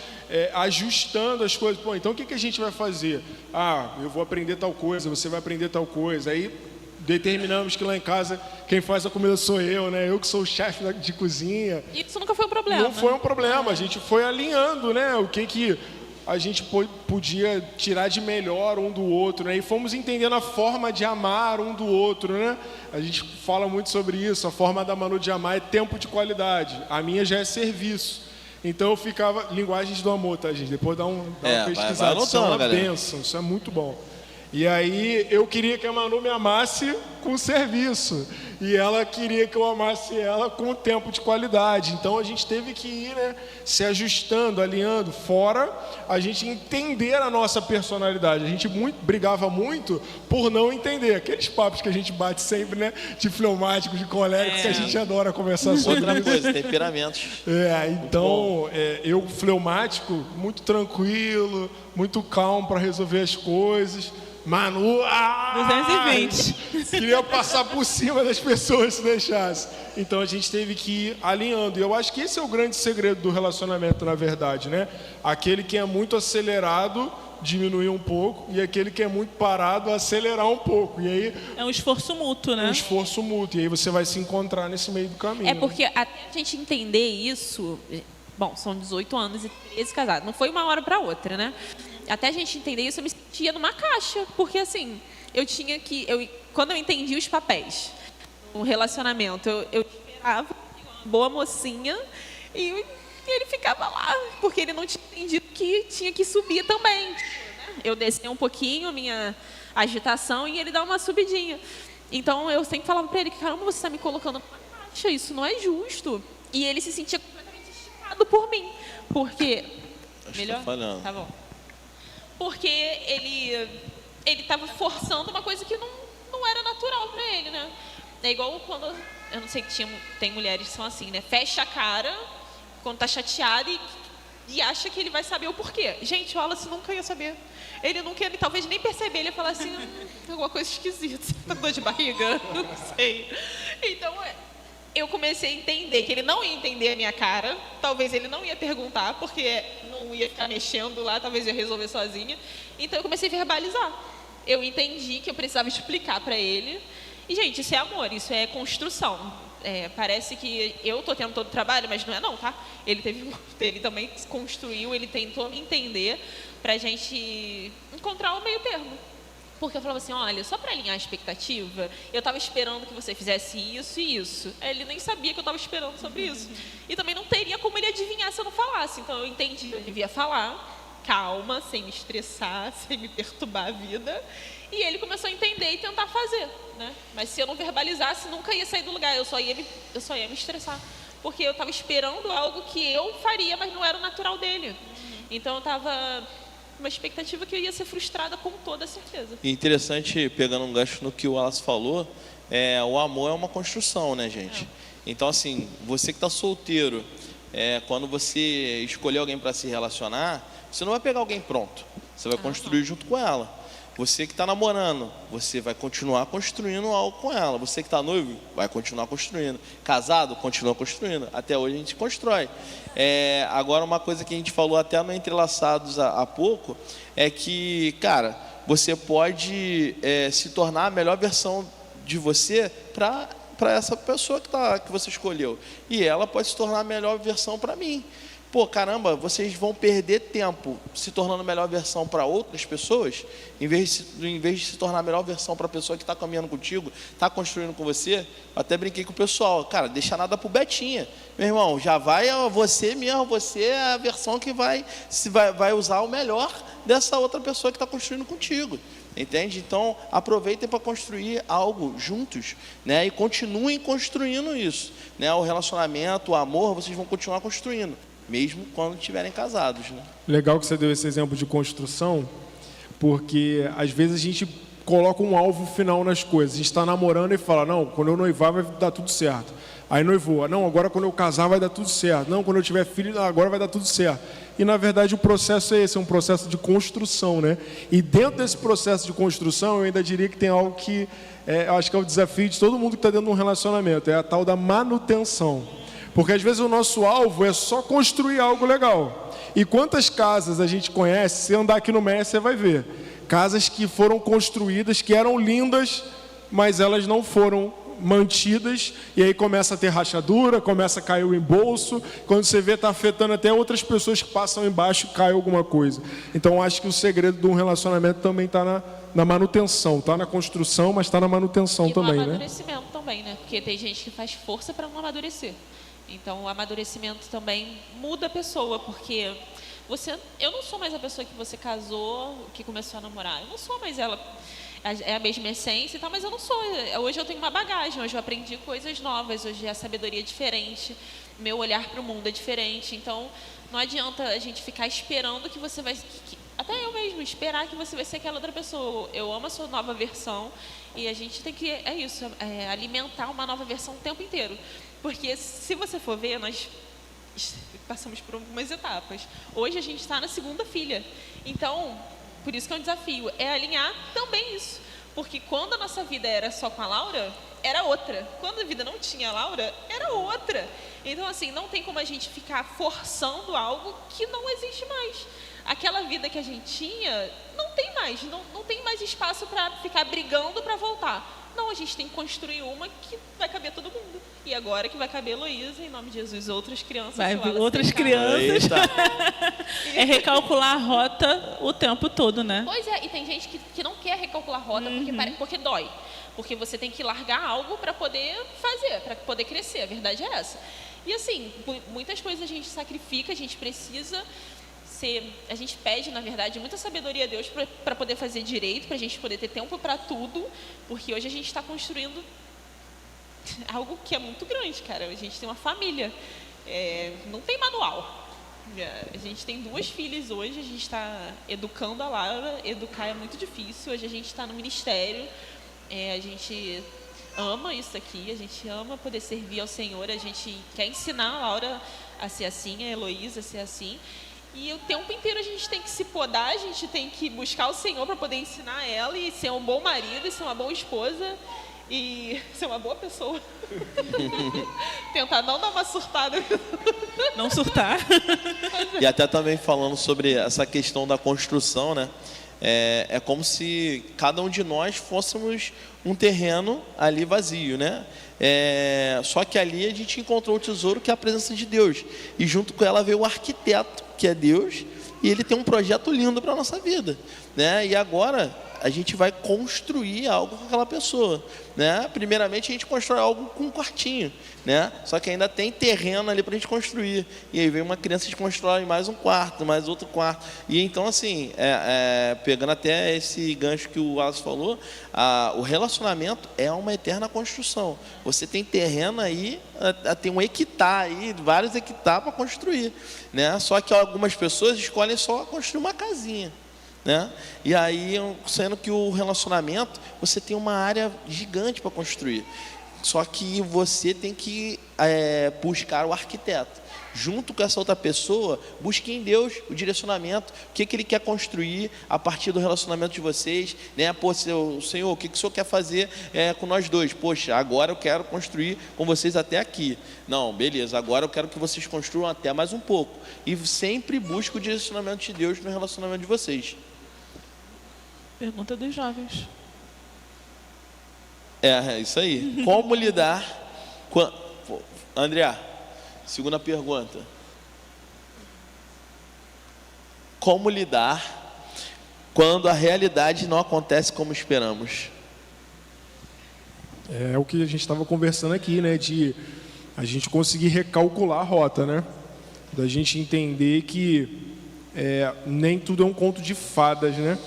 ajustando as coisas. Pô, então o que a gente vai fazer? Eu vou aprender tal coisa, você vai aprender tal coisa. Aí determinamos que lá em casa quem faz a comida sou eu, né? Eu que sou o chefe de cozinha. Isso nunca foi um problema. Não foi um problema, a gente foi alinhando, né? O que a gente podia tirar de melhor um do outro, né? E fomos entendendo a forma de amar um do outro, né? A gente fala muito sobre isso, a forma da Manu de amar é tempo de qualidade, a minha já é serviço. Então eu ficava, linguagens do amor, tá, gente? Depois dá uma pesquisada, isso é uma bênção, isso é muito bom. E aí eu queria que a Manu me amasse com o serviço. E ela queria que eu amasse ela com o tempo de qualidade. Então a gente teve que ir, né, se ajustando, alinhando, fora a gente entender a nossa personalidade. A gente brigava muito por não entender. Aqueles papos que a gente bate sempre, né, de fleumático, de colérico, que a gente adora conversar sobre Outra isso. coisa, temperamentos. Então, eu fleumático, muito tranquilo, muito calmo para resolver as coisas. Manu, 220. queria passar por cima das pessoas se deixasse. Então a gente teve que ir alinhando. E eu acho que esse é o grande segredo do relacionamento, na verdade, né? Aquele que é muito acelerado, diminuir um pouco, e aquele que é muito parado, acelerar um pouco. E aí É um esforço mútuo, né? um esforço mútuo. E aí você vai se encontrar nesse meio do caminho. É porque até a gente entender isso, bom, são 18 anos e 13 casados, não foi uma hora para outra, né? Até a gente entender isso, eu me sentia numa caixa, porque assim, quando eu entendi os papéis no relacionamento, eu esperava uma boa mocinha e ele ficava lá, porque ele não tinha entendido que tinha que subir também. Eu descia um pouquinho a minha agitação e ele dá uma subidinha. Então eu sempre falava para ele que, caramba, você está me colocando numa caixa, isso não é justo. E ele se sentia completamente estimado por mim, porque... Acho que Melhor? tá falhando. Tá bom. Porque ele estava forçando uma coisa que não era natural para ele, né? É igual quando, eu não sei, tem mulheres que são assim, né? Fecha a cara quando tá chateada e acha que ele vai saber o porquê. Gente, o Wallace nunca ia saber. Ele nunca ia, talvez nem perceber. Ele ia falar assim, alguma coisa esquisita. Você tá com dor de barriga? Não sei. Então, eu comecei a entender que ele não ia entender a minha cara. Talvez ele não ia perguntar, porque não ia ficar mexendo lá. Talvez eu ia resolver sozinha. Então, eu comecei a verbalizar. Eu entendi que eu precisava explicar para ele. E, gente, isso é amor, isso é construção. Parece que eu estou tendo todo o trabalho, mas não é não, tá? Ele também construiu, ele tentou me entender para a gente encontrar o meio termo. Porque eu falava assim, olha, só para alinhar a expectativa, eu estava esperando que você fizesse isso e isso. Ele nem sabia que eu estava esperando sobre isso. E também não teria como ele adivinhar se eu não falasse. Então eu entendi, eu devia falar, calma, sem me estressar, sem me perturbar a vida. E ele começou a entender e tentar fazer, né? Mas se eu não verbalizasse, nunca ia sair do lugar. Eu só ia me estressar. Porque eu estava esperando algo que eu faria, mas não era o natural dele. Então eu estava... uma expectativa que eu ia ser frustrada com toda certeza. E interessante, pegando um gancho no que o Wallace falou, o amor é uma construção, né, gente? Então, assim, você que está solteiro, quando você escolher alguém para se relacionar, você não vai pegar alguém pronto, você vai construir junto com ela. Você que está namorando, você vai continuar construindo algo com ela. Você que está noivo, vai continuar construindo. Casado, continua construindo. Até hoje a gente constrói. Agora, uma coisa que a gente falou até no Entrelaçados há pouco, é que, cara, você pode se tornar a melhor versão de você para essa pessoa que você escolheu. E ela pode se tornar a melhor versão para mim. Pô, caramba, vocês vão perder tempo se tornando a melhor versão para outras pessoas, em vez de se tornar a melhor versão para a pessoa que está caminhando contigo, está construindo com você. Eu até brinquei com o pessoal, cara, deixa nada pro Betinha. Meu irmão, já vai você mesmo, você é a versão que vai usar o melhor dessa outra pessoa que está construindo contigo. Entende? Então, aproveitem para construir algo juntos, né? E continuem construindo isso, né? O relacionamento, o amor, vocês vão continuar construindo, mesmo quando estiverem casados, né? Legal que você deu esse exemplo de construção, porque às vezes a gente coloca um alvo final nas coisas. A gente está namorando e fala, não, quando eu noivar vai dar tudo certo. Aí noivou, não, agora quando eu casar vai dar tudo certo. Não, quando eu tiver filho, agora vai dar tudo certo. E na verdade o processo é esse, é um processo de construção, né? E dentro desse processo de construção, eu ainda diria que tem algo que eu acho que é o desafio de todo mundo que está dentro de um relacionamento, é a tal da manutenção. Porque às vezes o nosso alvo é só construir algo legal. E quantas casas a gente conhece, se andar aqui no Meia, você vai ver. Casas que foram construídas, que eram lindas, mas elas não foram mantidas, e aí começa a ter rachadura, começa a cair o embolso, quando você vê está afetando até outras pessoas que passam embaixo e cai alguma coisa. Então acho que o segredo de um relacionamento também está na manutenção, está na construção, mas está na manutenção e também, no né? amadurecimento também, né? Porque tem gente que faz força para não amadurecer. Então o amadurecimento também muda a pessoa, porque eu não sou mais a pessoa que você casou, que começou a namorar. Eu não sou mais ela. é a mesma essência e tal, mas eu não sou. Hoje eu tenho uma bagagem, hoje eu aprendi coisas novas, hoje a sabedoria é diferente, meu olhar para o mundo é diferente. Então, não adianta a gente ficar esperando que você vai... Até eu mesmo, esperar que você vai ser aquela outra pessoa. Eu amo a sua nova versão e a gente tem que, alimentar uma nova versão o tempo inteiro. Porque se você for ver, nós passamos por algumas etapas. Hoje a gente está na segunda filha. Então, por isso que é um desafio, é alinhar também isso. Porque quando a nossa vida era só com a Laura, era outra. Quando a vida não tinha a Laura, era outra. Então, assim, não tem como a gente ficar forçando algo que não existe mais. Aquela vida que a gente tinha, não tem mais. Não tem mais espaço para ficar brigando para voltar. Não, a gente tem que construir uma que vai caber todo mundo. E agora que vai caber Heloísa, em nome de Jesus, outras crianças. Vai vir outras crianças. É recalcular a rota o tempo todo, né? Pois é, e tem gente que não quer recalcular a rota porque dói. Porque você tem que largar algo para poder fazer, para poder crescer. A verdade é essa. E assim, muitas coisas a gente sacrifica, a gente precisa... A gente pede, na verdade, muita sabedoria a Deus para poder fazer direito, para a gente poder ter tempo para tudo, porque hoje a gente está construindo algo que é muito grande, cara. A gente tem uma família, não tem manual. A gente tem 2 filhas hoje, a gente está educando a Laura, educar é muito difícil, hoje a gente está no ministério, a gente ama isso aqui, a gente ama poder servir ao Senhor, a gente quer ensinar a Laura a ser assim, a Heloísa a ser assim. E o tempo inteiro a gente tem que se podar, a gente tem que buscar o Senhor para poder ensinar ela e ser um bom marido, e ser uma boa esposa e ser uma boa pessoa. Tentar não dar uma surtada. Não surtar. E até também falando sobre essa questão da construção, né? É como se cada um de nós fôssemos um terreno ali vazio, né? Só que ali a gente encontrou o tesouro, que é a presença de Deus. E junto com ela veio o arquiteto, que é Deus, e ele tem um projeto lindo para a nossa vida, né? E agora a gente vai construir algo com aquela pessoa, né? Primeiramente a gente constrói algo com um quartinho, né? Só que ainda tem terreno ali para a gente construir. E aí vem uma criança que constrói mais um quarto, mais outro quarto. E então assim, pegando até esse gancho que o Wallace falou, o relacionamento é uma eterna construção. Você tem terreno aí, tem um hectare aí, vários hectares para construir, né? Só que algumas pessoas escolhem só construir uma casinha, né? E aí, sendo que o relacionamento, você tem uma área gigante para construir. Só que você tem que buscar o arquiteto. Junto com essa outra pessoa, busque em Deus o direcionamento, o que Ele quer construir a partir do relacionamento de vocês, né? Pô, Senhor, o que o Senhor quer fazer com nós dois? Poxa, agora eu quero construir com vocês até aqui. Não, beleza, agora eu quero que vocês construam até mais um pouco. E sempre busque o direcionamento de Deus no relacionamento de vocês. Pergunta dos jovens. É isso aí. Como lidar com... André, segunda pergunta. Como lidar quando a realidade não acontece como esperamos? É o que a gente estava conversando aqui, né? De a gente conseguir recalcular a rota, né? Da gente entender que nem tudo é um conto de fadas, né?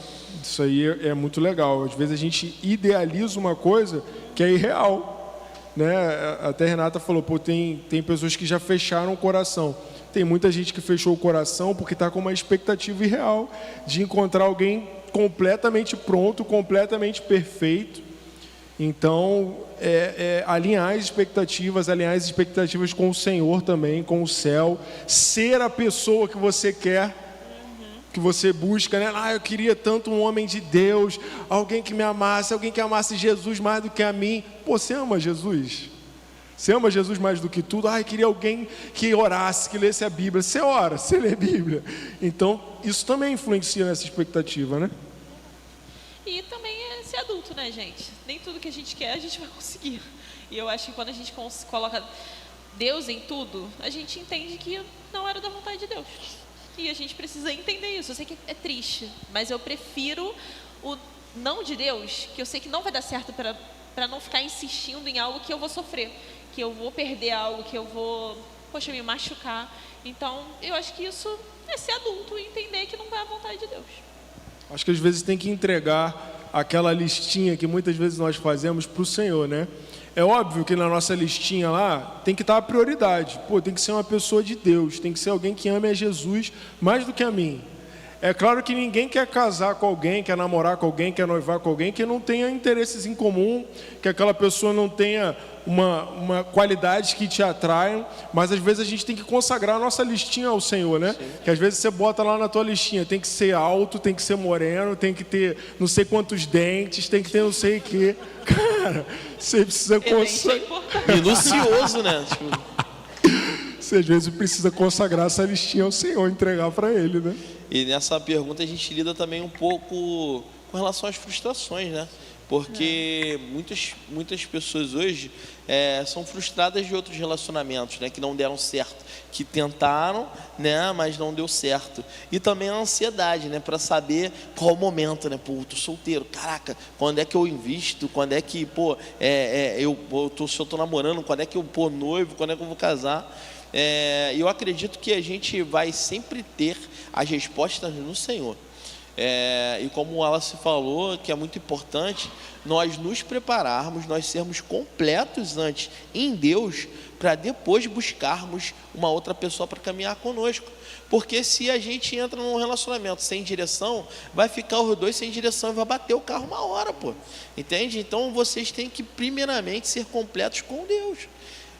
Isso aí é muito legal. Às vezes a gente idealiza uma coisa que é irreal, né? Até a Renata falou, pô, tem pessoas que já fecharam o coração. Tem muita gente que fechou o coração porque está com uma expectativa irreal de encontrar alguém completamente pronto, completamente perfeito. Então, alinhar as expectativas com o Senhor também, com o céu, ser a pessoa que você quer, que você busca, né? Eu queria tanto um homem de Deus, alguém que me amasse, alguém que amasse Jesus mais do que a mim. Pô, você ama Jesus? Você ama Jesus mais do que tudo? Queria alguém que orasse, que lesse a Bíblia. Você ora, você lê a Bíblia. Então, isso também influencia nessa expectativa, né? E também é ser adulto, né, gente? Nem tudo que a gente quer, a gente vai conseguir. E eu acho que quando a gente coloca Deus em tudo, a gente entende que não era da vontade de Deus. E a gente precisa entender isso. Eu sei que é triste, mas eu prefiro o não de Deus, que eu sei que não vai dar certo, para não ficar insistindo em algo que eu vou sofrer, que eu vou perder algo, que eu vou, me machucar. Então, eu acho que isso é ser adulto e entender que não vai à vontade de Deus. Acho que às vezes tem que entregar aquela listinha que muitas vezes nós fazemos para o Senhor, né? É óbvio que na nossa listinha lá tem que estar a prioridade. Pô, tem que ser uma pessoa de Deus, tem que ser alguém que ame a Jesus mais do que a mim. É claro que ninguém quer casar com alguém, quer namorar com alguém, quer noivar com alguém que não tenha interesses em comum, que aquela pessoa não tenha uma qualidade que te atraiam, mas às vezes a gente tem que consagrar a nossa listinha ao Senhor, né? Sim. Que às vezes você bota lá na tua listinha, tem que ser alto, tem que ser moreno, tem que ter não sei quantos dentes, tem que ter não sei o quê. Cara, você precisa consagrar. Minucioso, né? Você às vezes precisa consagrar essa listinha ao Senhor, entregar para Ele, né? E nessa pergunta a gente lida também um pouco com relação às frustrações, né? Porque muitas pessoas hoje são frustradas de outros relacionamentos, né? Que não deram certo, que tentaram, né? Mas não deu certo. E também a ansiedade, né? Para saber qual o momento, né? Pô, eu tô solteiro, caraca, quando é que eu invisto? Quando é que, se eu tô namorando, quando é que eu noivo? Quando é que eu vou casar? Eu acredito que a gente vai sempre ter as respostas no Senhor. E como o Wallace falou, que é muito importante nós nos prepararmos, nós sermos completos antes em Deus, para depois buscarmos uma outra pessoa para caminhar conosco. Porque se a gente entra num relacionamento sem direção, vai ficar os dois sem direção e vai bater o carro uma hora, pô. Entende? Então vocês têm que primeiramente ser completos com Deus.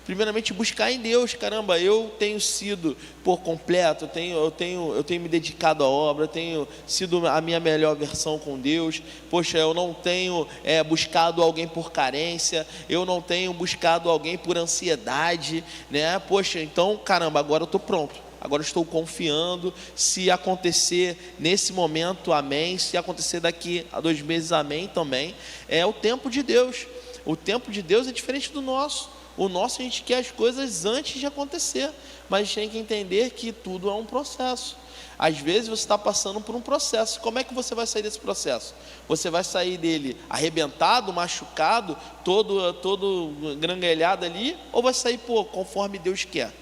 Primeiramente buscar em Deus. Caramba, eu tenho sido por completo, eu tenho me dedicado à obra, tenho sido a minha melhor versão com Deus. Poxa, eu não tenho buscado alguém por carência, eu não tenho buscado alguém por ansiedade, né? Poxa, então, caramba, agora eu estou pronto. Agora eu estou confiando. Se acontecer nesse momento, amém. Se acontecer daqui a 2 meses, amém também. É o tempo de Deus. O tempo de Deus é diferente do nosso. O nosso, a gente quer as coisas antes de acontecer, mas a gente tem que entender que tudo é um processo. Às vezes você está passando por um processo. Como é que você vai sair desse processo? Você vai sair dele arrebentado, machucado, todo granguelhado ali, ou vai sair conforme Deus quer?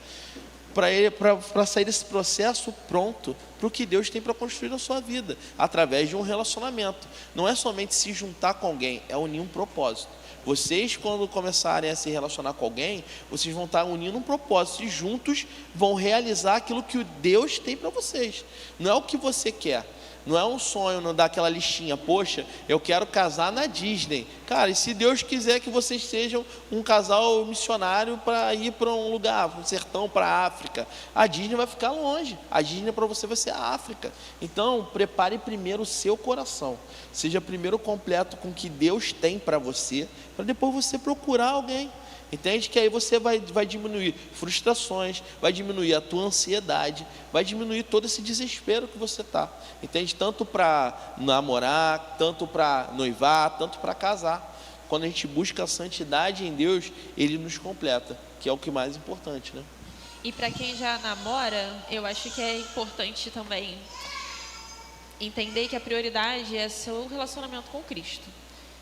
Para sair desse processo pronto para o que Deus tem para construir na sua vida, através de um relacionamento. Não é somente se juntar com alguém, é unir um propósito. Vocês, quando começarem a se relacionar com alguém, vocês vão estar unindo um propósito e juntos vão realizar aquilo que Deus tem para vocês. Não é o que você quer. Não é um sonho, não dá aquela listinha, poxa, eu quero casar na Disney. Cara, e se Deus quiser que vocês sejam um casal missionário para ir para um lugar, para um sertão, para a África, a Disney vai ficar longe. A Disney para você vai ser a África. Então, prepare primeiro o seu coração. Seja primeiro completo com o que Deus tem para você, para depois você procurar alguém. Entende? Que aí você vai diminuir frustrações, vai diminuir a tua ansiedade, vai diminuir todo esse desespero que você está. Entende? Tanto para namorar, tanto para noivar, tanto para casar. Quando a gente busca a santidade em Deus, Ele nos completa, que é o que mais importante, né? E para quem já namora, eu acho que é importante também entender que a prioridade é seu relacionamento com Cristo.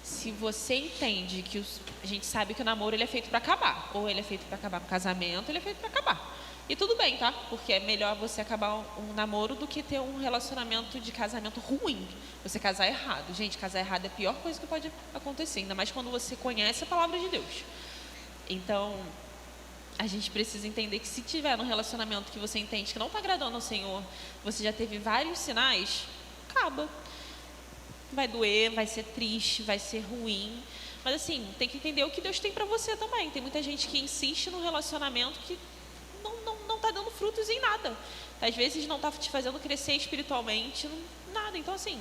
Se você entende que a gente sabe que o namoro ele é feito para acabar, ou ele é feito para acabar no casamento, ele é feito para acabar. E tudo bem, tá? Porque é melhor você acabar um namoro do que ter um relacionamento de casamento ruim. Você casar errado. Gente, casar errado é a pior coisa que pode acontecer, ainda mais quando você conhece a palavra de Deus. Então, a gente precisa entender que se tiver num relacionamento que você entende que não está agradando ao Senhor, você já teve vários sinais, acaba. Vai doer, vai ser triste, vai ser ruim. Mas assim, tem que entender o que Deus tem para você também. Tem muita gente que insiste num relacionamento que não está dando frutos em nada. Às vezes não está te fazendo crescer espiritualmente, nada. Então assim,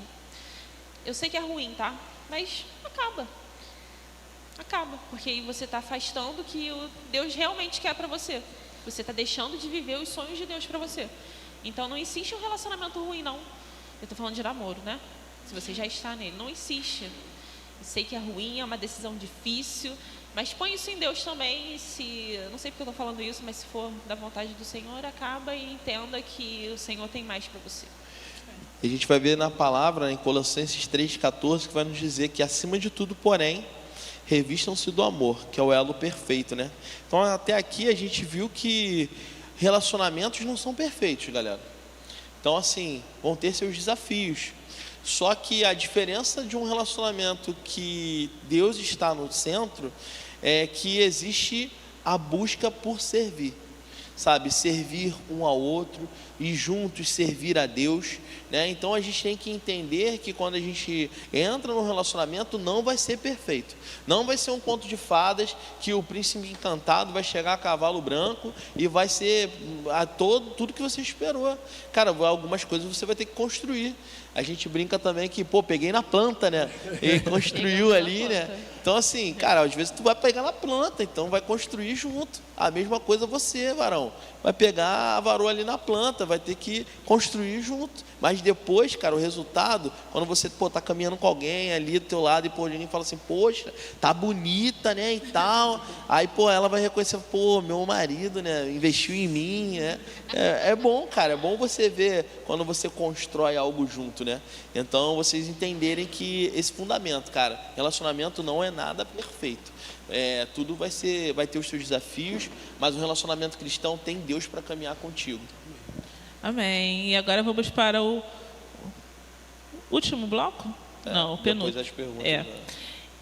eu sei que é ruim, tá? Mas acaba. Acaba, porque aí você está afastando o que Deus realmente quer para você. Você está deixando de viver os sonhos de Deus para você. Então não insiste em um relacionamento ruim, não. Eu estou falando de namoro, né? Se você já está nele, não insiste. Eu sei que é ruim, é uma decisão difícil, mas põe isso em Deus também. Não sei porque eu estou falando isso, mas se for da vontade do Senhor, acaba e entenda que o Senhor tem mais para você. E a gente vai ver na palavra, em Colossenses 3,14, que vai nos dizer que acima de tudo, porém, revistam-se do amor, que é o elo perfeito, né? Então até aqui a gente viu que relacionamentos não são perfeitos, galera. Então assim, vão ter seus desafios. Só que a diferença de um relacionamento que Deus está no centro é que existe a busca por servir, sabe? Servir um ao outro e juntos servir a Deus, né? Então a gente tem que entender que quando a gente entra no relacionamento não vai ser perfeito, não vai ser um conto de fadas que o príncipe encantado vai chegar a cavalo branco e vai ser tudo que você esperou. Cara, algumas coisas você vai ter que construir. A gente brinca também que, peguei na planta, né? E construiu ali, né? Então, assim, cara, às vezes tu vai pegar na planta, então vai construir junto. A mesma coisa você, varão. Vai pegar a varoa ali na planta, vai ter que construir junto. Mas depois, cara, o resultado, quando você tá caminhando com alguém ali do teu lado e alguém fala assim, poxa, tá bonita, né, e tal. Aí, ela vai reconhecer, meu marido, né, investiu em mim, né. É bom, cara, é bom você ver quando você constrói algo junto, né. Então, vocês entenderem que esse fundamento, cara, relacionamento não é nada perfeito. Tudo vai ter os seus desafios, mas o relacionamento cristão tem Deus para caminhar contigo. Amém. E agora vamos para o último bloco? Não, o penúltimo. Depois as perguntas. Né?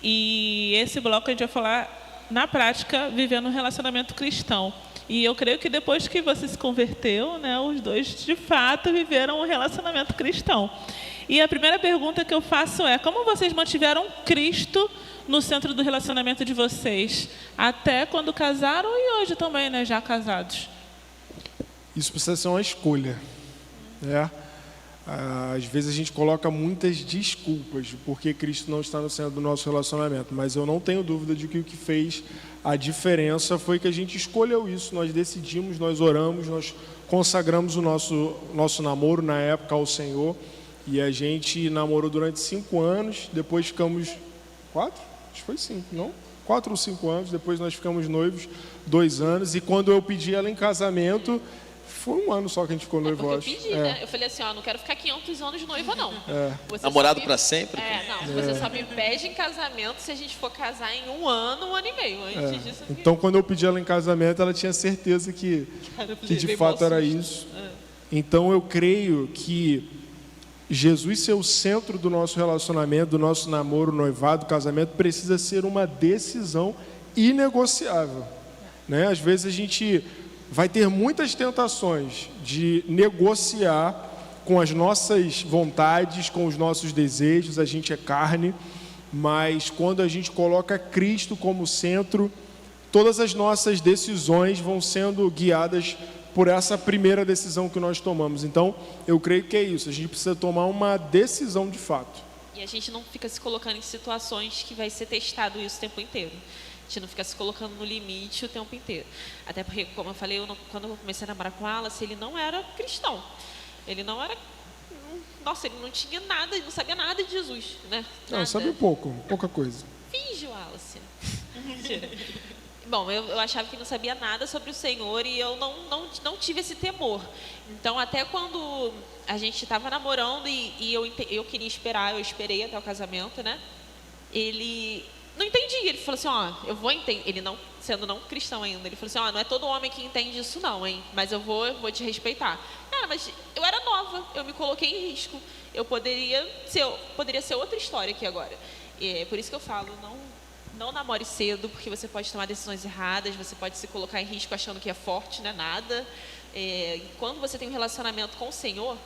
E esse bloco a gente vai falar, na prática, vivendo um relacionamento cristão. E eu creio que depois que você se converteu, né, os dois, de fato, viveram um relacionamento cristão. E a primeira pergunta que eu faço é, como vocês mantiveram Cristo no centro do relacionamento de vocês? Até quando casaram e hoje também, né, já casados. Isso precisa ser uma escolha, né? Às vezes a gente coloca muitas desculpas de por que Cristo não está no centro do nosso relacionamento, mas eu não tenho dúvida de que o que fez a diferença foi que a gente escolheu isso, nós decidimos, nós oramos, nós consagramos o nosso namoro na época ao Senhor, e a gente namorou durante 5 anos, depois ficamos 4? Acho que foi 5, não? 4 ou 5 anos, depois nós ficamos noivos 2 anos, e quando eu pedi ela em casamento, foi 1 ano só que a gente ficou noivo, eu pedi, né? Eu falei assim, não quero ficar 500 anos de noiva, não. Namorado para sempre? Você só me pede em casamento se a gente for casar em 1 ano, 1 ano e meio. Antes disso, então, quando eu pedi ela em casamento, ela tinha certeza que de fato era isso. Então, eu creio que Jesus ser o centro do nosso relacionamento, do nosso namoro, noivado, casamento, precisa ser uma decisão inegociável, né? Às vezes a gente vai ter muitas tentações de negociar com as nossas vontades, com os nossos desejos, a gente é carne, mas quando a gente coloca Cristo como centro, todas as nossas decisões vão sendo guiadas por essa primeira decisão que nós tomamos. Então, eu creio que é isso, a gente precisa tomar uma decisão de fato. E a gente não fica se colocando em situações que vai ser testado isso o tempo inteiro. A gente não fica se colocando no limite o tempo inteiro. Até porque, como eu falei, quando eu comecei a namorar com o Wallace, ele não era cristão. Ele não era... Nossa, ele não tinha nada, ele não sabia nada de Jesus, né? Não, sabia pouca coisa. Finge, Wallace. Mentira. Bom, eu achava que não sabia nada sobre o Senhor e eu não tive esse temor. Então, até quando a gente estava namorando e eu queria esperar, eu esperei até o casamento, né? Ele não entendia, ele falou assim, eu vou entender, ele não, sendo não cristão ainda, ele falou assim, não é todo homem que entende isso não, hein? Mas eu vou te respeitar. Cara, mas eu era nova, eu me coloquei em risco, poderia ser outra história aqui agora. E é por isso que eu falo, não namore cedo, porque você pode tomar decisões erradas, você pode se colocar em risco achando que é forte, não é nada. Quando você tem um relacionamento com o Senhor,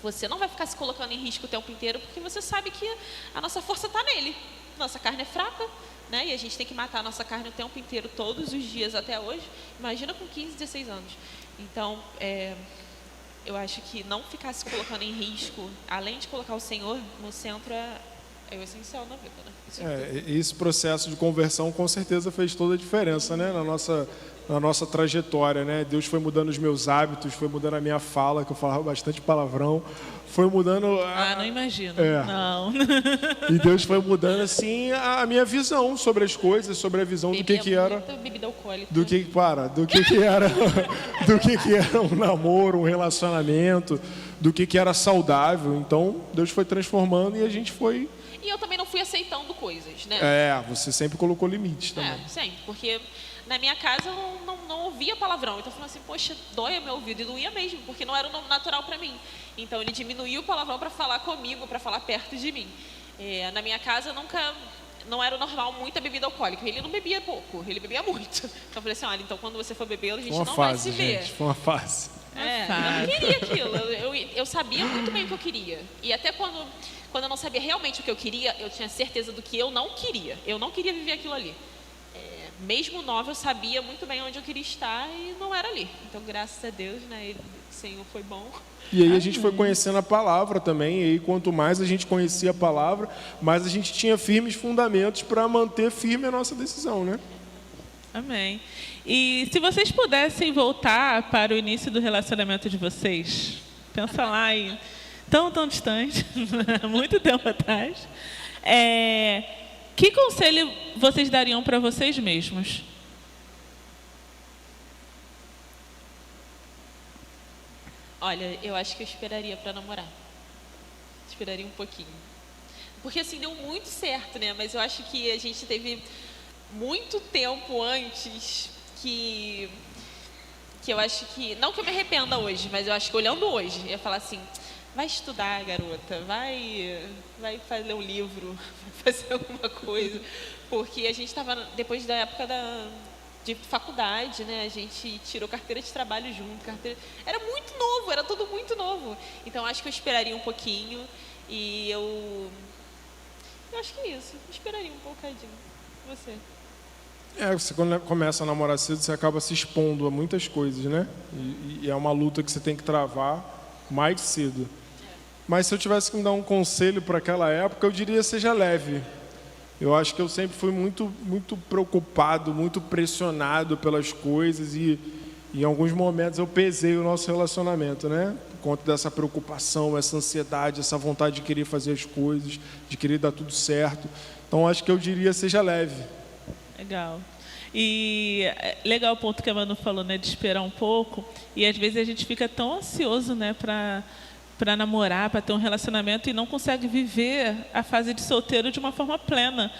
você não vai ficar se colocando em risco o tempo inteiro, porque você sabe que a nossa força está nele. Nossa carne é fraca, né? E a gente tem que matar a nossa carne o tempo inteiro, todos os dias até hoje. Imagina com 15, 16 anos. Então, eu acho que não ficar se colocando em risco, além de colocar o Senhor no centro, é o essencial na vida, né? Esse processo de conversão com certeza fez toda a diferença, né? Na nossa trajetória, né? Deus foi mudando os meus hábitos, foi mudando a minha fala, que eu falava bastante palavrão, foi mudando... não imagino, não. E Deus foi mudando, assim, a minha visão sobre as coisas, sobre a visão do que era... Bebida alcoólica. Do que era um namoro, um relacionamento, do que era saudável. Então, Deus foi transformando e a gente foi... E eu também não fui aceitando coisas, né? Você sempre colocou limites também. Sempre, porque Na minha casa eu não ouvia palavrão. Então eu falei assim, poxa, dói o meu ouvido. E doía mesmo, porque não era o natural para mim. Então ele diminuiu o palavrão para falar comigo, para falar perto de mim. Na minha casa não era o normal muita bebida alcoólica. Ele não bebia pouco, ele bebia muito. Então eu falei assim, olha, então quando você for beber, a gente não vai se ver. Foi uma fase. Eu não queria aquilo. Eu sabia muito bem o que eu queria. E até quando eu não sabia realmente o que eu queria, eu tinha certeza do que eu não queria. Eu não queria viver aquilo ali. Mesmo nova, eu sabia muito bem onde eu queria estar e não era ali. Então, graças a Deus, né, o Senhor foi bom. E aí a gente foi conhecendo a palavra também, e aí quanto mais a gente conhecia a palavra, mais a gente tinha firmes fundamentos para manter firme a nossa decisão, né? Amém. E se vocês pudessem voltar para o início do relacionamento de vocês, pensa lá em tão distante, muito tempo atrás, que conselho vocês dariam para vocês mesmos? Olha, eu acho que eu esperaria para namorar. Esperaria um pouquinho. Porque assim, deu muito certo, né? Mas eu acho que a gente teve muito tempo antes que eu acho que... Não que eu me arrependa hoje, mas eu acho que olhando hoje, eu ia falar assim, vai estudar, garota, vai fazer um livro, vai fazer alguma coisa. Porque a gente estava, depois da época de faculdade, né? A gente tirou carteira de trabalho junto. Era muito novo, era tudo muito novo. Então, acho que eu esperaria um pouquinho e eu acho que é isso. Eu esperaria um bocadinho. Você? Você quando começa a namorar cedo, você acaba se expondo a muitas coisas, né? E é uma luta que você tem que travar mais cedo. Mas se eu tivesse que me dar um conselho para aquela época, eu diria seja leve. Eu acho que eu sempre fui muito preocupado, muito pressionado pelas coisas e em alguns momentos eu pesei o nosso relacionamento, né? Por conta dessa preocupação, essa ansiedade, essa vontade de querer fazer as coisas, de querer dar tudo certo. Então acho que eu diria seja leve. Legal. E legal o ponto que a Manu falou, né, de esperar um pouco. E às vezes a gente fica tão ansioso, né, para namorar, para ter um relacionamento e não consegue viver a fase de solteiro de uma forma plena.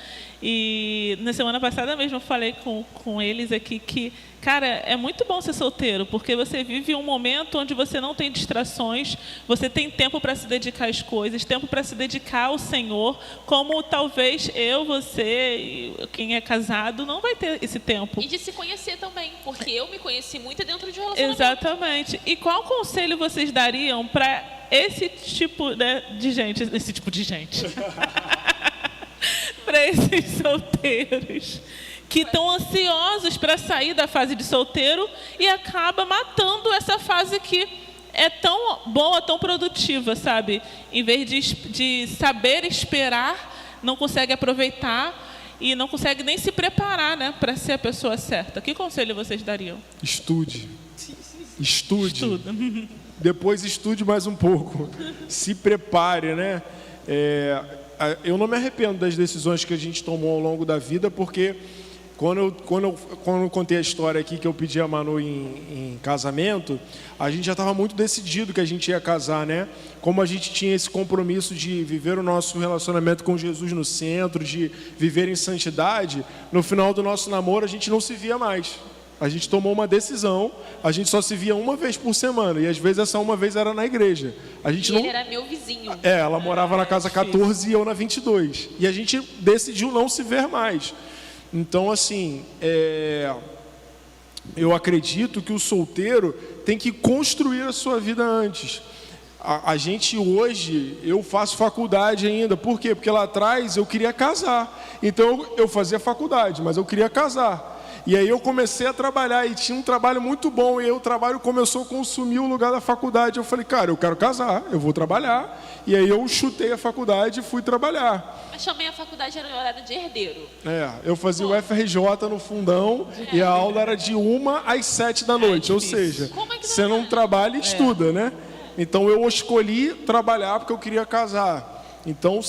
E na semana passada mesmo eu falei com eles aqui que, cara, é muito bom ser solteiro, porque você vive um momento onde você não tem distrações, você tem tempo para se dedicar às coisas, tempo para se dedicar ao Senhor, como talvez você, quem é casado, não vai ter esse tempo. E de se conhecer também, porque eu me conheci muito dentro de um relacionamento. Exatamente. E qual conselho vocês dariam para esse tipo, né, de gente, para esses solteiros que estão ansiosos para sair da fase de solteiro e acaba matando essa fase que é tão boa, tão produtiva, sabe? Em vez de saber esperar, não consegue aproveitar e não consegue nem se preparar, né, para ser a pessoa certa. Que conselho vocês dariam? Estude. Depois estude mais um pouco. Se prepare, né? Eu não me arrependo das decisões que a gente tomou ao longo da vida, porque quando eu contei a história aqui que eu pedi a Manu em casamento, a gente já estava muito decidido que a gente ia casar, né? Como a gente tinha esse compromisso de viver o nosso relacionamento com Jesus no centro, de viver em santidade, no final do nosso namoro a gente não se via mais. A gente tomou uma decisão, a gente só se via uma vez por semana, e às vezes essa uma vez era na igreja. Ele era meu vizinho. Ela morava na casa 14 e eu na 22. E a gente decidiu não se ver mais. Então, assim, eu acredito que o solteiro tem que construir a sua vida antes. A gente hoje, eu faço faculdade ainda. Por quê? Porque lá atrás eu queria casar. Então eu fazia faculdade, mas eu queria casar. E aí eu comecei a trabalhar e tinha um trabalho muito bom. E aí o trabalho começou a consumir o lugar da faculdade. Eu falei, cara, eu quero casar, eu vou trabalhar. E aí eu chutei a faculdade e fui trabalhar. Mas também a faculdade era no horário de herdeiro. Eu fazia o FRJ no fundão e a aula era de 1 às 7 da noite. Ou seja, você não trabalha e estuda, né? Então eu escolhi trabalhar porque eu queria casar. Então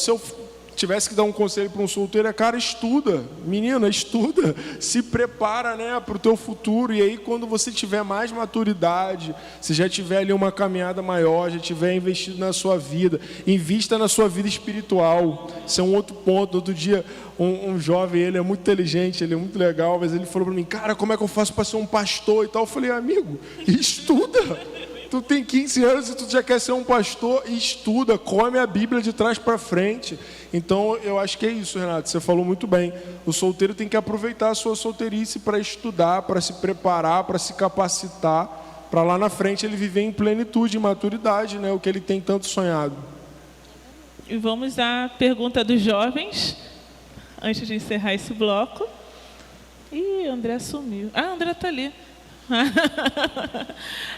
tivesse que dar um conselho para um solteiro, cara, estuda, menina, estuda, se prepara, né, para o teu futuro. E aí, quando você tiver mais maturidade, se já tiver ali uma caminhada maior, já tiver investido na sua vida, invista na sua vida espiritual. Isso é um outro ponto. Outro dia, um jovem, ele é muito inteligente, ele é muito legal, mas ele falou para mim, cara, como é que eu faço para ser um pastor e tal? Eu falei, amigo, estuda. Tu tem 15 anos e tu já quer ser um pastor, estuda, come a Bíblia de trás para frente. Então, eu acho que é isso, Renato, você falou muito bem. O solteiro tem que aproveitar a sua solteirice para estudar, para se preparar, para se capacitar, para lá na frente ele viver em plenitude, em maturidade, né? O que ele tem tanto sonhado. E vamos à pergunta dos jovens, antes de encerrar esse bloco. Ih, André sumiu. Ah, André está ali.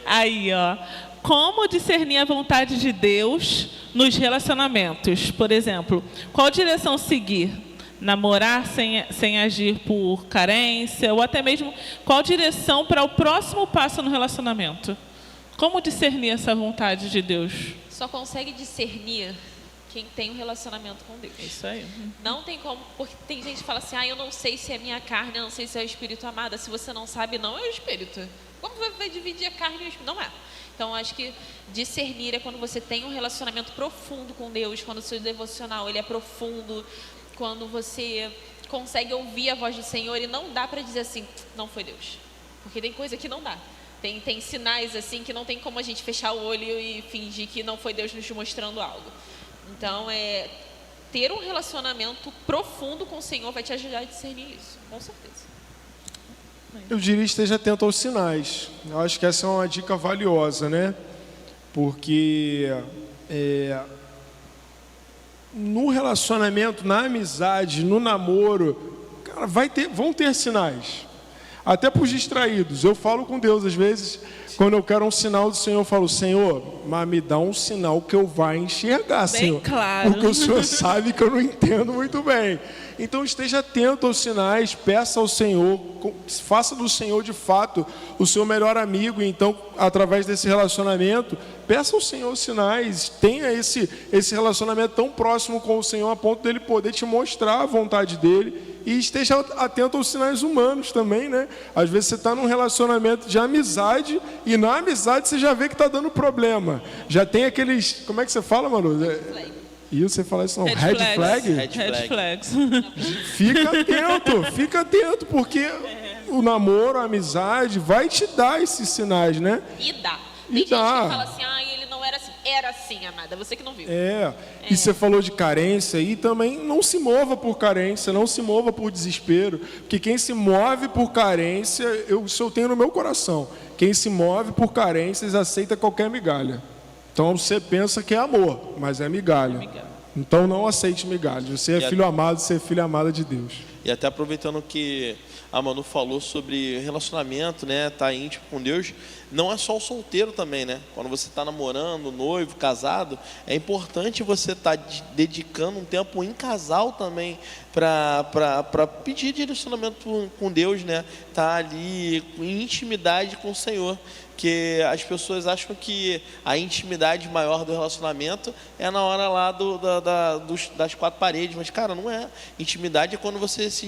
Aí, ó. Como discernir a vontade de Deus nos relacionamentos? Por exemplo, qual direção seguir? Namorar sem agir por carência? Ou até mesmo, qual direção para o próximo passo no relacionamento? Como discernir essa vontade de Deus? Só consegue discernir quem tem um relacionamento com Deus. Isso aí. Não tem como, porque tem gente que fala assim, eu não sei se é minha carne, eu não sei se é o Espírito, amada. Se você não sabe, não é o Espírito. Como vai dividir a carne e o Espírito? Não é. Então, acho que discernir é quando você tem um relacionamento profundo com Deus, quando o seu devocional ele é profundo, quando você consegue ouvir a voz do Senhor e não dá para dizer assim, não foi Deus. Porque tem coisa que não dá. Tem sinais assim que não tem como a gente fechar o olho e fingir que não foi Deus nos mostrando algo. Então, ter um relacionamento profundo com o Senhor vai te ajudar a discernir isso, com certeza. Eu diria esteja atento aos sinais. Eu acho que essa é uma dica valiosa, né? Porque no relacionamento, na amizade, no namoro, cara, vão ter sinais. Até para os distraídos. Eu falo com Deus às vezes, quando eu quero um sinal do Senhor, eu falo, Senhor, mas me dá um sinal que eu vá enxergar, bem Senhor. Claro. Porque o Senhor sabe que eu não entendo muito bem. Então esteja atento aos sinais, peça ao Senhor, faça do Senhor de fato o seu melhor amigo. Então, através desse relacionamento, peça ao Senhor os sinais, tenha esse relacionamento tão próximo com o Senhor a ponto dele poder te mostrar a vontade dele. E esteja atento aos sinais humanos também, né? Às vezes você está num relacionamento de amizade e na amizade você já vê que está dando problema. Já tem aqueles... Como é que você fala, Manu? E você fala isso não? Red flag? Red flags. Fica atento, porque o namoro, a amizade vai te dar esses sinais, né? E dá. Tem gente que fala assim, ele não era assim. Era assim, amada, você que não viu. E você falou de carência e também não se mova por carência, não se mova por desespero, porque quem se move por carência, isso eu tenho no meu coração, quem se move por carências aceita qualquer migalha. Então você pensa que é amor, mas é migalha. Então não aceite migalha, você é filho amado, você é filha amada de Deus. E até aproveitando que a Manu falou sobre relacionamento, né, tá íntimo com Deus, não é só o solteiro também, né? Quando você está namorando, noivo, casado, é importante você estar dedicando um tempo em casal também para pedir direcionamento com Deus, né? Tá ali em intimidade com o Senhor. Porque as pessoas acham que a intimidade maior do relacionamento é na hora lá das quatro paredes, mas, cara, não é. Intimidade é quando você se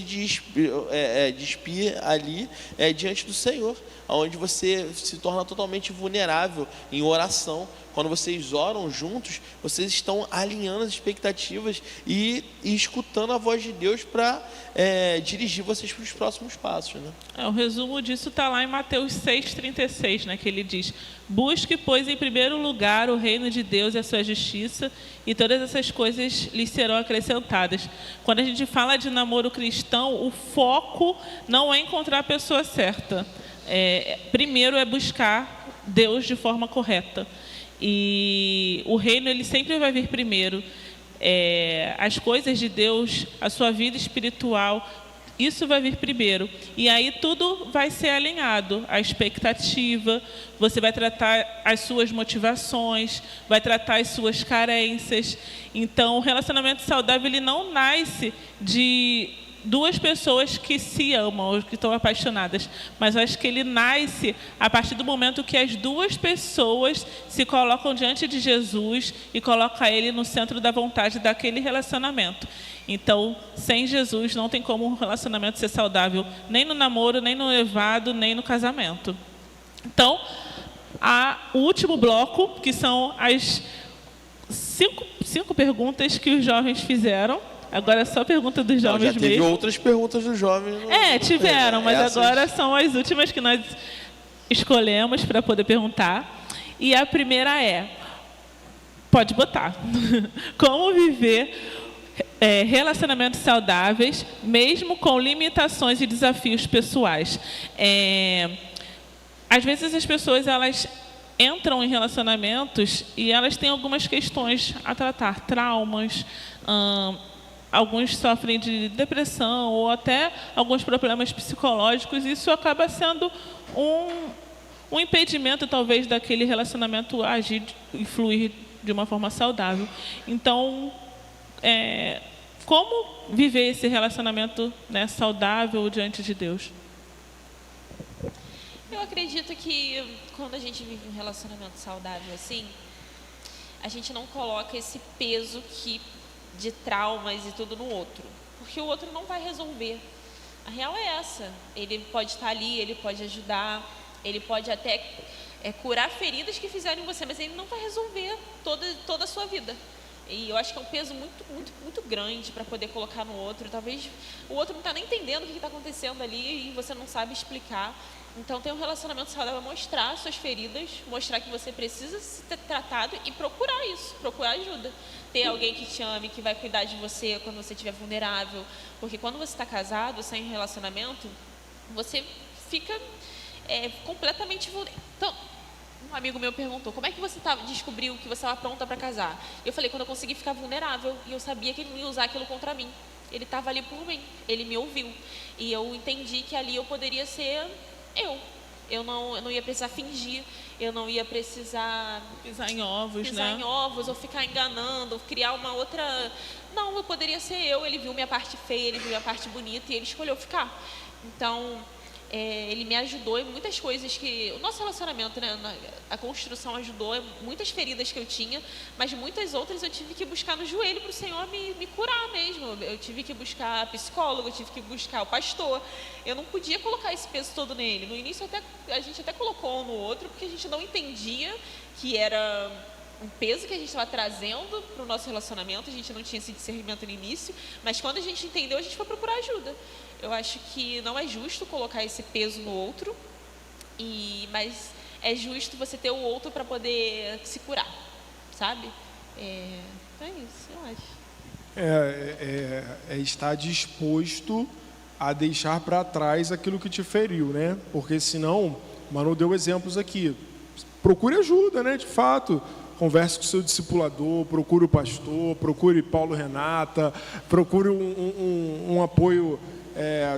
despir ali diante do Senhor, onde você se torna totalmente vulnerável em oração. Quando vocês oram juntos, vocês estão alinhando as expectativas e escutando a voz de Deus para dirigir vocês para os próximos passos, né? O resumo disso está lá em Mateus 6,36, né, que ele diz: busque, pois, em primeiro lugar o reino de Deus e a sua justiça, e todas essas coisas lhes serão acrescentadas. Quando a gente fala de namoro cristão, o foco não é encontrar a pessoa certa. Primeiro é buscar Deus de forma correta. E o reino ele sempre vai vir primeiro. As coisas de Deus, a sua vida espiritual, isso vai vir primeiro. E aí tudo vai ser alinhado. A expectativa, você vai tratar as suas motivações, vai tratar as suas carências. Então, o relacionamento saudável ele não nasce de duas pessoas que se amam, ou que estão apaixonadas, mas eu acho que ele nasce a partir do momento que as duas pessoas se colocam diante de Jesus e colocam ele no centro da vontade daquele relacionamento. Então, sem Jesus, não tem como um relacionamento ser saudável, nem no namoro, nem no noivado, nem no casamento. Então, o último bloco, que são as cinco perguntas que os jovens fizeram. Agora é só pergunta dos jovens já teve mesmo. outras perguntas dos jovens. Tiveram, mas essas... agora são as últimas que nós escolhemos para poder perguntar. E a primeira pode botar, como viver relacionamentos saudáveis, mesmo com limitações e desafios pessoais. Às vezes as pessoas, elas entram em relacionamentos e elas têm algumas questões a tratar, traumas, alguns sofrem de depressão ou até alguns problemas psicológicos. Isso acaba sendo um impedimento, talvez, daquele relacionamento agir e fluir de uma forma saudável. Então, como viver esse relacionamento, né, saudável diante de Deus? Eu acredito que quando a gente vive um relacionamento saudável assim, a gente não coloca esse peso de traumas e tudo no outro, porque o outro não vai resolver. A real é essa. Ele pode estar ali, ele pode ajudar, ele pode até curar feridas que fizeram em você, mas ele não vai resolver toda a sua vida. E eu acho que é um peso muito, muito, muito grande para poder colocar no outro. Talvez o outro não está nem entendendo o que está acontecendo ali e você não sabe explicar. Então, ter um relacionamento saudável é mostrar suas feridas, mostrar que você precisa ser tratado e procurar isso, procurar ajuda. Ter alguém que te ame, que vai cuidar de você quando você estiver vulnerável. Porque quando você está casado, sem relacionamento, você fica completamente vulnerável. Então, um amigo meu perguntou, como é que você descobriu que você estava pronta para casar? Eu falei, quando eu consegui ficar vulnerável e eu sabia que ele não ia usar aquilo contra mim. Ele estava ali por mim, ele me ouviu. E eu entendi que ali eu poderia ser eu não ia precisar fingir, eu não ia precisar pisar em ovos, ou ficar enganando, ou criar uma outra... Não, eu poderia ser ele viu minha parte feia, ele viu minha parte bonita e ele escolheu ficar. Então, ele me ajudou em muitas coisas que... O nosso relacionamento, né, a construção ajudou em muitas feridas que eu tinha, mas muitas outras eu tive que buscar no joelho para o Senhor me curar mesmo. Eu tive que buscar psicólogo, eu tive que buscar o pastor. Eu não podia colocar esse peso todo nele. No início a gente até colocou um no outro, porque a gente não entendia que era um peso que a gente estava trazendo para o nosso relacionamento. A gente não tinha esse discernimento no início, mas quando a gente entendeu, a gente foi procurar ajuda. Eu acho que não é justo colocar esse peso no outro, mas é justo você ter o outro para poder se curar, sabe? Então é isso, eu acho. É estar disposto a deixar para trás aquilo que te feriu, né? Porque senão, o Manu deu exemplos aqui. Procure ajuda, né? De fato. Converse com o seu discipulador, procure o pastor, procure Paulo Renata, procure um apoio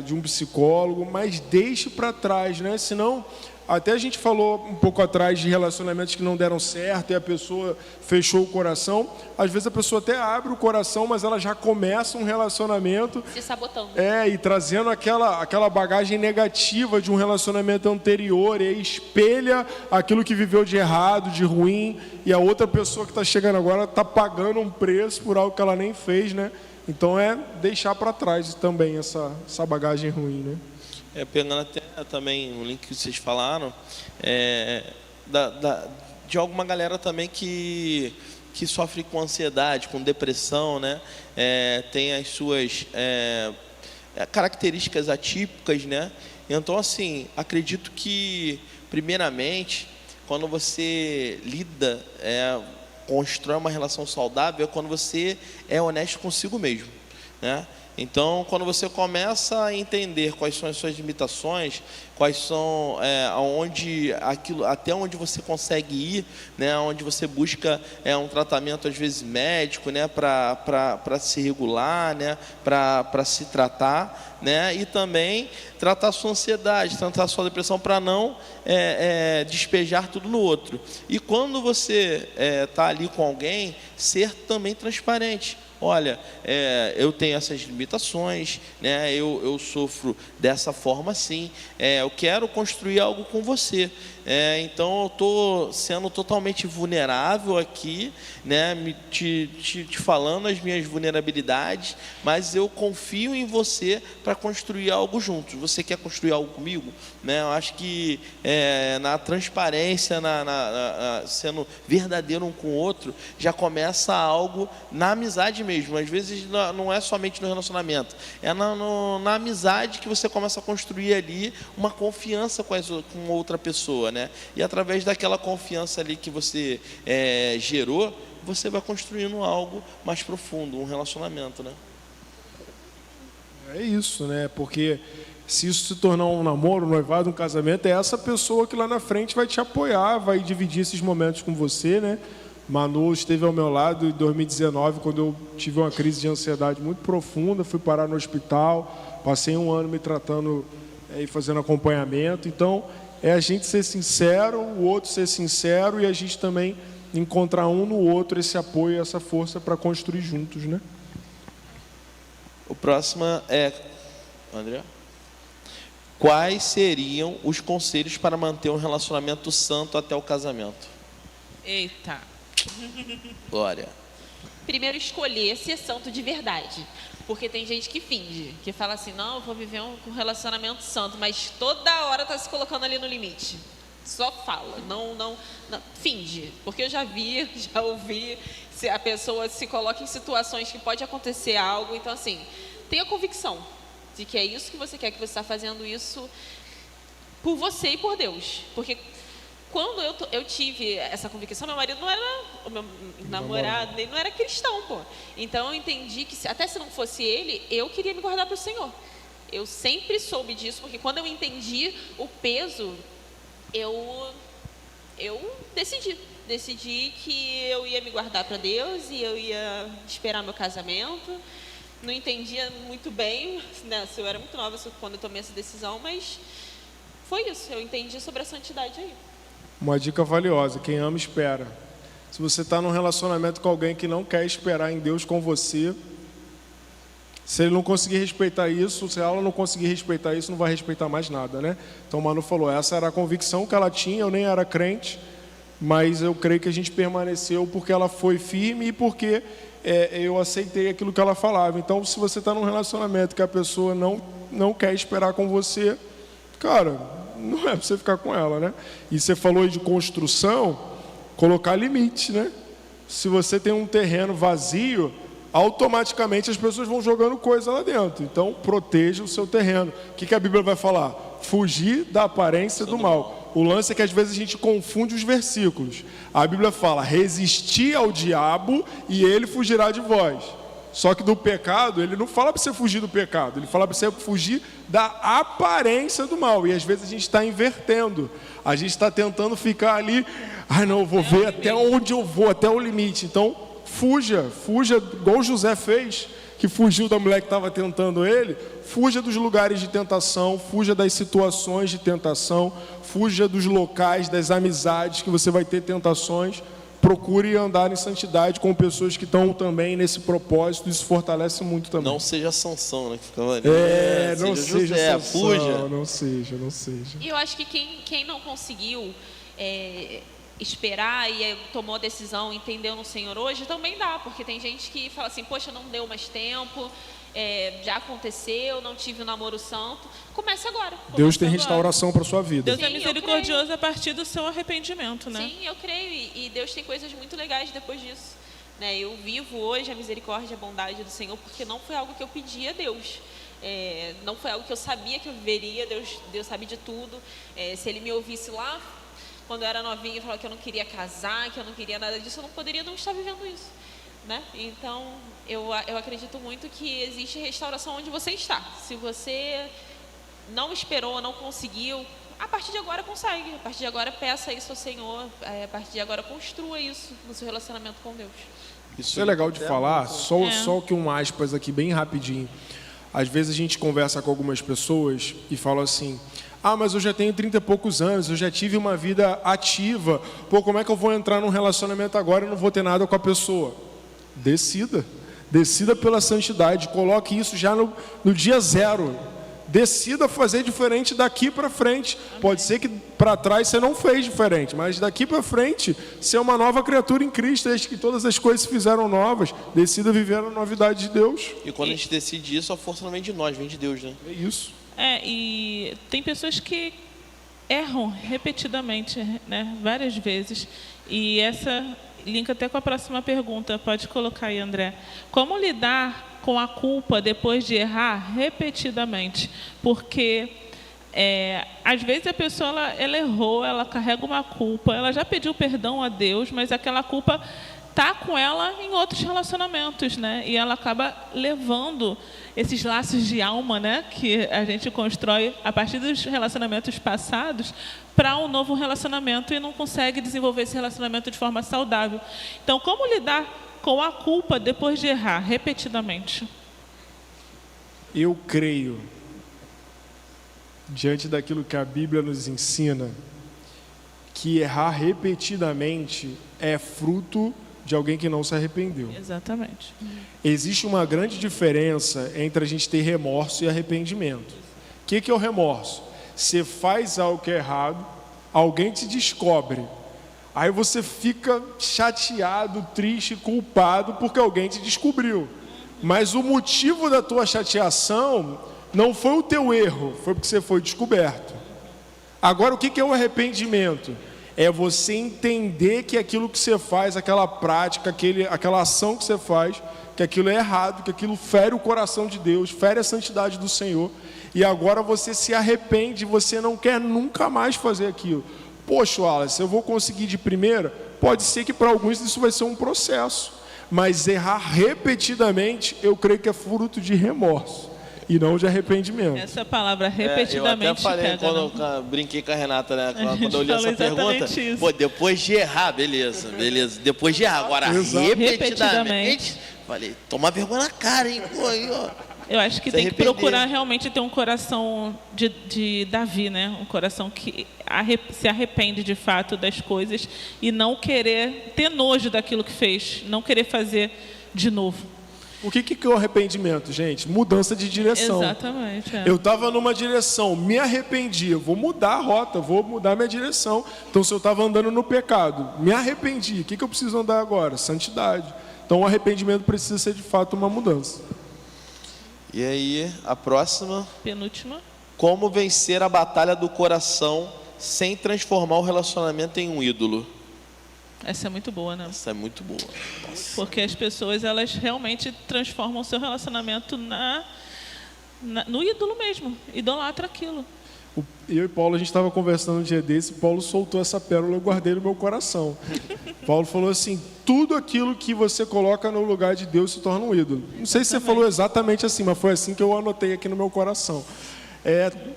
de um psicólogo, mas deixe para trás, né? Senão, até a gente falou um pouco atrás de relacionamentos que não deram certo e a pessoa fechou o coração. Às vezes a pessoa até abre o coração, mas ela já começa um relacionamento se sabotando. E trazendo aquela bagagem negativa de um relacionamento anterior, e aí espelha aquilo que viveu de errado, de ruim, e a outra pessoa que está chegando agora está pagando um preço por algo que ela nem fez, né? Então deixar para trás também essa bagagem ruim, né? Pegando até também o link que vocês falaram, de alguma galera também que sofre com ansiedade, com depressão, né? Tem as suas características atípicas, né? Então, assim, acredito que, primeiramente, quando você lida, constrói uma relação saudável, é quando você é honesto consigo mesmo, né? Então, quando você começa a entender quais são as suas limitações, quais são até onde você consegue ir, né, onde você busca um tratamento às vezes médico, né, para se regular, né, para se tratar, né, e também tratar a sua ansiedade, tratar a sua depressão, para não despejar tudo no outro. E quando você está ali com alguém, ser também transparente. olha, eu tenho essas limitações, né? Eu sofro dessa forma assim, eu quero construir algo com você. Então eu estou sendo totalmente vulnerável aqui, né? Te falando as minhas vulnerabilidades, mas eu confio em você para construir algo juntos. Você quer construir algo comigo? Né? Eu acho que na transparência, sendo verdadeiro um com o outro, já começa algo na amizade mesmo. Às vezes não é somente no relacionamento, é na amizade que você começa a construir ali uma confiança com outra pessoa, né? E através daquela confiança ali que você gerou, você vai construindo algo mais profundo, um relacionamento, né? É isso, né? Porque se isso se tornar um namoro, um noivado, um casamento, é essa pessoa que lá na frente vai te apoiar, vai dividir esses momentos com você, né? Manu esteve ao meu lado em 2019, quando eu tive uma crise de ansiedade muito profunda, fui parar no hospital, passei 1 ano me tratando e fazendo acompanhamento. Então, é a gente ser sincero, o outro ser sincero e a gente também encontrar um no outro esse apoio, essa força para construir juntos, né? O próximo é... André? Quais seriam os conselhos para manter um relacionamento santo até o casamento? Eita. Glória. Primeiro, escolher ser santo de verdade. Porque tem gente que finge, que fala assim, não, eu vou viver um relacionamento santo, mas toda hora está se colocando ali no limite. Só fala, não, finge. Porque eu já vi, já ouvi, se a pessoa se coloca em situações que pode acontecer algo. Então, assim, tenha convicção de que é isso que você quer, que você está fazendo isso por você e por Deus. Porque quando eu tive essa convicção, meu marido não era, o meu namorado, ele não era cristão, pô. Então eu entendi que até se não fosse ele, eu queria me guardar para o Senhor. Eu sempre soube disso, porque quando eu entendi o peso, eu decidi que eu ia me guardar para Deus e eu ia esperar meu casamento. Não entendia muito bem, né? Eu era muito nova quando eu tomei essa decisão, mas foi isso, eu entendi sobre a santidade aí. Uma dica valiosa, quem ama espera. Se você está num relacionamento com alguém que não quer esperar em Deus com você, se ele não conseguir respeitar isso, se ela não conseguir respeitar isso, não vai respeitar mais nada, né? Então o Manu falou, essa era a convicção que ela tinha, eu nem era crente, mas eu creio que a gente permaneceu porque ela foi firme e porque eu aceitei aquilo que ela falava. Então se você está num relacionamento que a pessoa não quer esperar com você, cara, não é para você ficar com ela, né? E você falou aí de construção, colocar limite, né? Se você tem um terreno vazio, automaticamente as pessoas vão jogando coisa lá dentro. Então, proteja o seu terreno. O que a Bíblia vai falar? Fugir da aparência do mal. O lance é que às vezes a gente confunde os versículos. A Bíblia fala, resistir ao diabo e ele fugirá de vós. Só que do pecado, ele não fala para você fugir do pecado, ele fala para você fugir da aparência do mal. E às vezes a gente está invertendo, a gente está tentando ficar ali, não, eu vou ver até onde eu vou, até o limite. Então, fuja, igual José fez, que fugiu da mulher que estava tentando ele. Fuja dos lugares de tentação, fuja das situações de tentação, fuja dos locais, das amizades que você vai ter tentações. Procure andar em santidade com pessoas que estão também nesse propósito. Isso fortalece muito também. Não seja Sansão, né? Que ficava ali. Não seja José, Sansão, fuja. não seja. E eu acho que quem não conseguiu esperar e tomou a decisão, entendeu no Senhor hoje, também dá. Porque tem gente que fala assim, poxa, não deu mais tempo, já aconteceu, não tive o namoro santo. Comece agora. Deus tem restauração para sua vida. Deus é misericordioso a partir do seu arrependimento, né? Sim, eu creio. E Deus tem coisas muito legais depois disso. Né? Eu vivo hoje a misericórdia e a bondade do Senhor, porque não foi algo que eu pedi a Deus. Não foi algo que eu sabia que eu viveria. Deus sabe de tudo. Se Ele me ouvisse lá, quando eu era novinha, e falava que eu não queria casar, que eu não queria nada disso, eu não poderia não estar vivendo isso. Né? Então, eu acredito muito que existe restauração onde você está. Se você não esperou, não conseguiu, a partir de agora consegue. A partir de agora peça isso ao Senhor. A partir de agora construa isso no seu relacionamento com Deus. Isso é legal de falar, só que um aspas aqui bem rapidinho. Às vezes a gente conversa com algumas pessoas e fala assim, mas eu já tenho 30 e poucos anos, eu já tive uma vida ativa, como é que eu vou entrar num relacionamento agora e não vou ter nada com a pessoa? Decida Decida pela santidade, coloque isso já no dia zero. Decida fazer diferente daqui para frente. Pode ser que para trás você não fez diferente, mas daqui para frente você é uma nova criatura em Cristo, desde que todas as coisas se fizeram novas. Decida viver a novidade de Deus. E quando a gente decide isso, a força não vem de nós, vem de Deus, né? É isso. E tem pessoas que erram repetidamente, né? Várias vezes. E essa linka até com a próxima pergunta. Pode colocar aí, André. Como lidar com a culpa depois de errar repetidamente? Porque às vezes a pessoa ela errou, ela carrega uma culpa, ela já pediu perdão a Deus, mas aquela culpa está com ela em outros relacionamentos, né? E ela acaba levando esses laços de alma, né, que a gente constrói a partir dos relacionamentos passados para um novo relacionamento e não consegue desenvolver esse relacionamento de forma saudável. Então, como lidar com a culpa depois de errar repetidamente? Eu creio, diante daquilo que a Bíblia nos ensina, que errar repetidamente é fruto de alguém que não se arrependeu. Exatamente. Existe uma grande diferença entre a gente ter remorso e arrependimento. O que é o remorso? Você faz algo que é errado, alguém te descobre, aí você fica chateado, triste, culpado porque alguém te descobriu. Mas o motivo da tua chateação não foi o teu erro, foi porque você foi descoberto. Agora, o que é o arrependimento? É você entender que aquilo que você faz, aquela prática, aquela ação que você faz, que aquilo é errado, que aquilo fere o coração de Deus, fere a santidade do Senhor, e agora você se arrepende, você não quer nunca mais fazer aquilo. Poxa, Wallace, eu vou conseguir de primeira? Pode ser que para alguns isso vai ser um processo, mas errar repetidamente, eu creio que é fruto de remorso e não de arrependimento. Essa palavra repetidamente. Eu até falei pega, quando né? eu brinquei com a Renata, né? Quando eu li falou essa pergunta, exatamente isso. pô, depois de errar, beleza. Depois de errar, agora repetidamente, falei, toma vergonha na cara, hein? Pô, aí, ó. Eu acho que Se tem que arrepender. procurar realmente ter um coração de Davi, né? Um coração que se arrepende de fato das coisas e não querer ter nojo daquilo que fez, não querer fazer de novo. O que é o arrependimento, gente? Mudança de direção. Exatamente. Eu estava numa direção, me arrependi, eu vou mudar a rota, vou mudar minha direção. Então, se eu estava andando no pecado, me arrependi, o que eu preciso andar agora? Santidade. Então, o arrependimento precisa ser, de fato, uma mudança. E aí, a próxima. Penúltima. Como vencer a batalha do coração sem transformar o relacionamento em um ídolo? Essa é muito boa, né? Essa é muito boa. Nossa. Porque as pessoas, elas realmente transformam o seu relacionamento no ídolo mesmo. Idolatra aquilo. Eu e Paulo, a gente estava conversando um dia desse, Paulo soltou essa pérola, eu guardei no meu coração. Paulo falou assim, tudo aquilo que você coloca no lugar de Deus se torna um ídolo. Não sei se você falou exatamente assim, mas foi assim que eu anotei aqui no meu coração.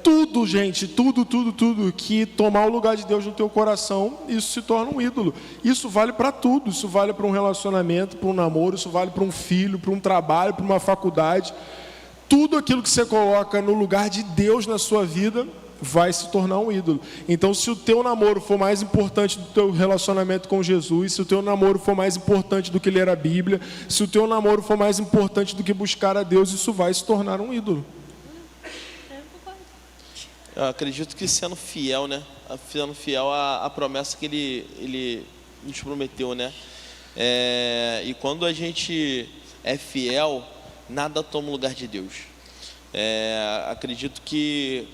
Tudo, gente, tudo que tomar o lugar de Deus no teu coração, isso se torna um ídolo. Isso vale para tudo, isso vale para um relacionamento, para um namoro, isso vale para um filho, para um trabalho, para uma faculdade. Tudo aquilo que você coloca no lugar de Deus na sua vida vai se tornar um ídolo. Então, se o teu namoro for mais importante do teu relacionamento com Jesus, se o teu namoro for mais importante do que ler a Bíblia, se o teu namoro for mais importante do que buscar a Deus, isso vai se tornar um ídolo. Eu acredito que sendo fiel, né? Sendo fiel à promessa que ele nos prometeu, né? E quando a gente é fiel, nada toma o lugar de Deus. Acredito que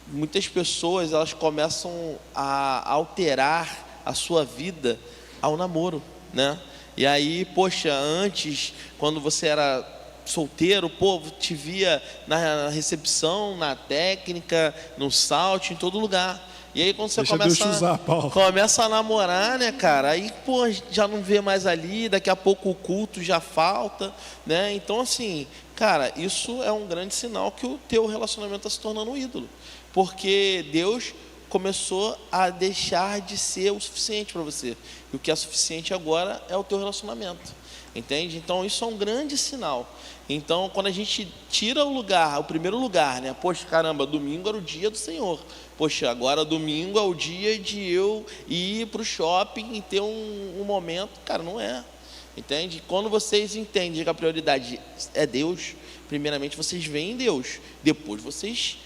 muitas pessoas, elas começam a alterar a sua vida ao namoro, né? E aí, poxa, antes, quando você era solteiro, o povo te via na recepção, na técnica, no salto, em todo lugar. E aí quando você começa a namorar, né, cara, aí, pô, já não vê mais ali, daqui a pouco o culto já falta, né? Então, assim, cara, isso é um grande sinal que o teu relacionamento está se tornando um ídolo. Porque Deus começou a deixar de ser o suficiente para você. E o que é suficiente agora é o teu relacionamento. Entende? Então, isso é um grande sinal. Então, quando a gente tira o primeiro lugar, né? Poxa, caramba, domingo era o dia do Senhor. Poxa, agora domingo é o dia de eu ir para o shopping e ter um momento. Cara, não é. entende? Quando vocês entendem que a prioridade é Deus, primeiramente vocês veem Deus, depois vocês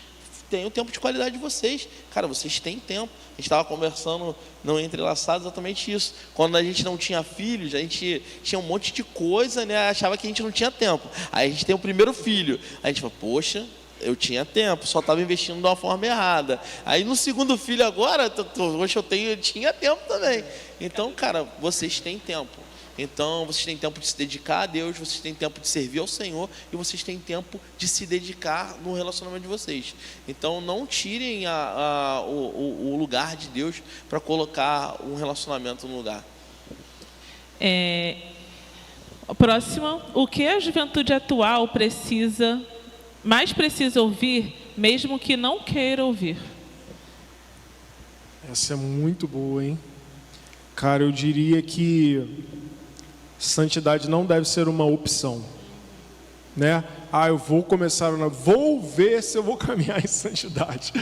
têm o tempo de qualidade de vocês. Cara, vocês têm tempo. A gente estava conversando no Entrelaçado exatamente isso. Quando a gente não tinha filhos, a gente tinha um monte de coisa, né? Achava que a gente não tinha tempo. Aí a gente tem o primeiro filho. Aí a gente fala, poxa, eu tinha tempo, só estava investindo de uma forma errada. Aí no segundo filho agora, hoje eu tinha tempo também. Então, cara, vocês têm tempo. Então, vocês têm tempo de se dedicar a Deus, vocês têm tempo de servir ao Senhor e vocês têm tempo de se dedicar no relacionamento de vocês. Então, não tirem o lugar de Deus para colocar um relacionamento no lugar. Próxima, o que a juventude atual mais precisa ouvir, mesmo que não queira ouvir? Essa é muito boa, hein? Cara, eu diria que santidade não deve ser uma opção, né? Eu vou começar, vou ver se eu vou caminhar em santidade.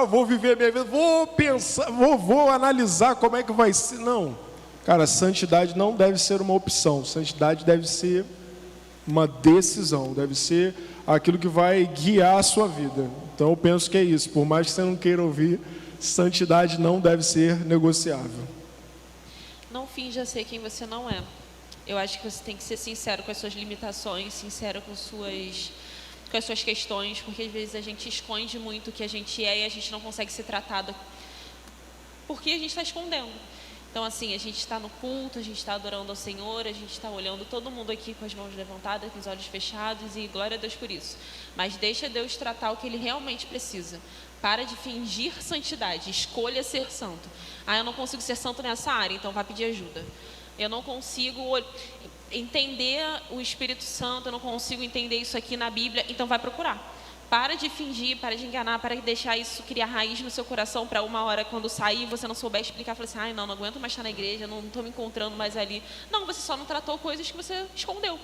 Vou viver a minha vida, vou pensar, vou analisar como é que vai ser. Não, cara, santidade não deve ser uma opção. Santidade deve ser uma decisão, deve ser aquilo que vai guiar a sua vida. Então eu penso que é isso. Por mais que você não queira ouvir, santidade não deve ser negociável. Não finja ser quem você não é. Eu acho que você tem que ser sincero com as suas limitações, sincero com as suas questões, porque às vezes a gente esconde muito o que a gente é e a gente não consegue ser tratado porque a gente está escondendo. Então, assim, a gente está no culto, a gente está adorando ao Senhor, a gente está olhando todo mundo aqui com as mãos levantadas, com os olhos fechados, e glória a Deus por isso. Mas deixa Deus tratar o que Ele realmente precisa. Para de fingir santidade, escolha ser santo. Eu não consigo ser santo nessa área, então vá pedir ajuda. Eu não consigo entender o Espírito Santo, eu não consigo entender isso aqui na Bíblia, então vai procurar. Para de fingir, para de enganar, para de deixar isso criar raiz no seu coração para uma hora, quando sair, você não souber explicar, falar assim, não aguento mais estar na igreja, não estou me encontrando mais ali. Não, você só não tratou coisas que você escondeu.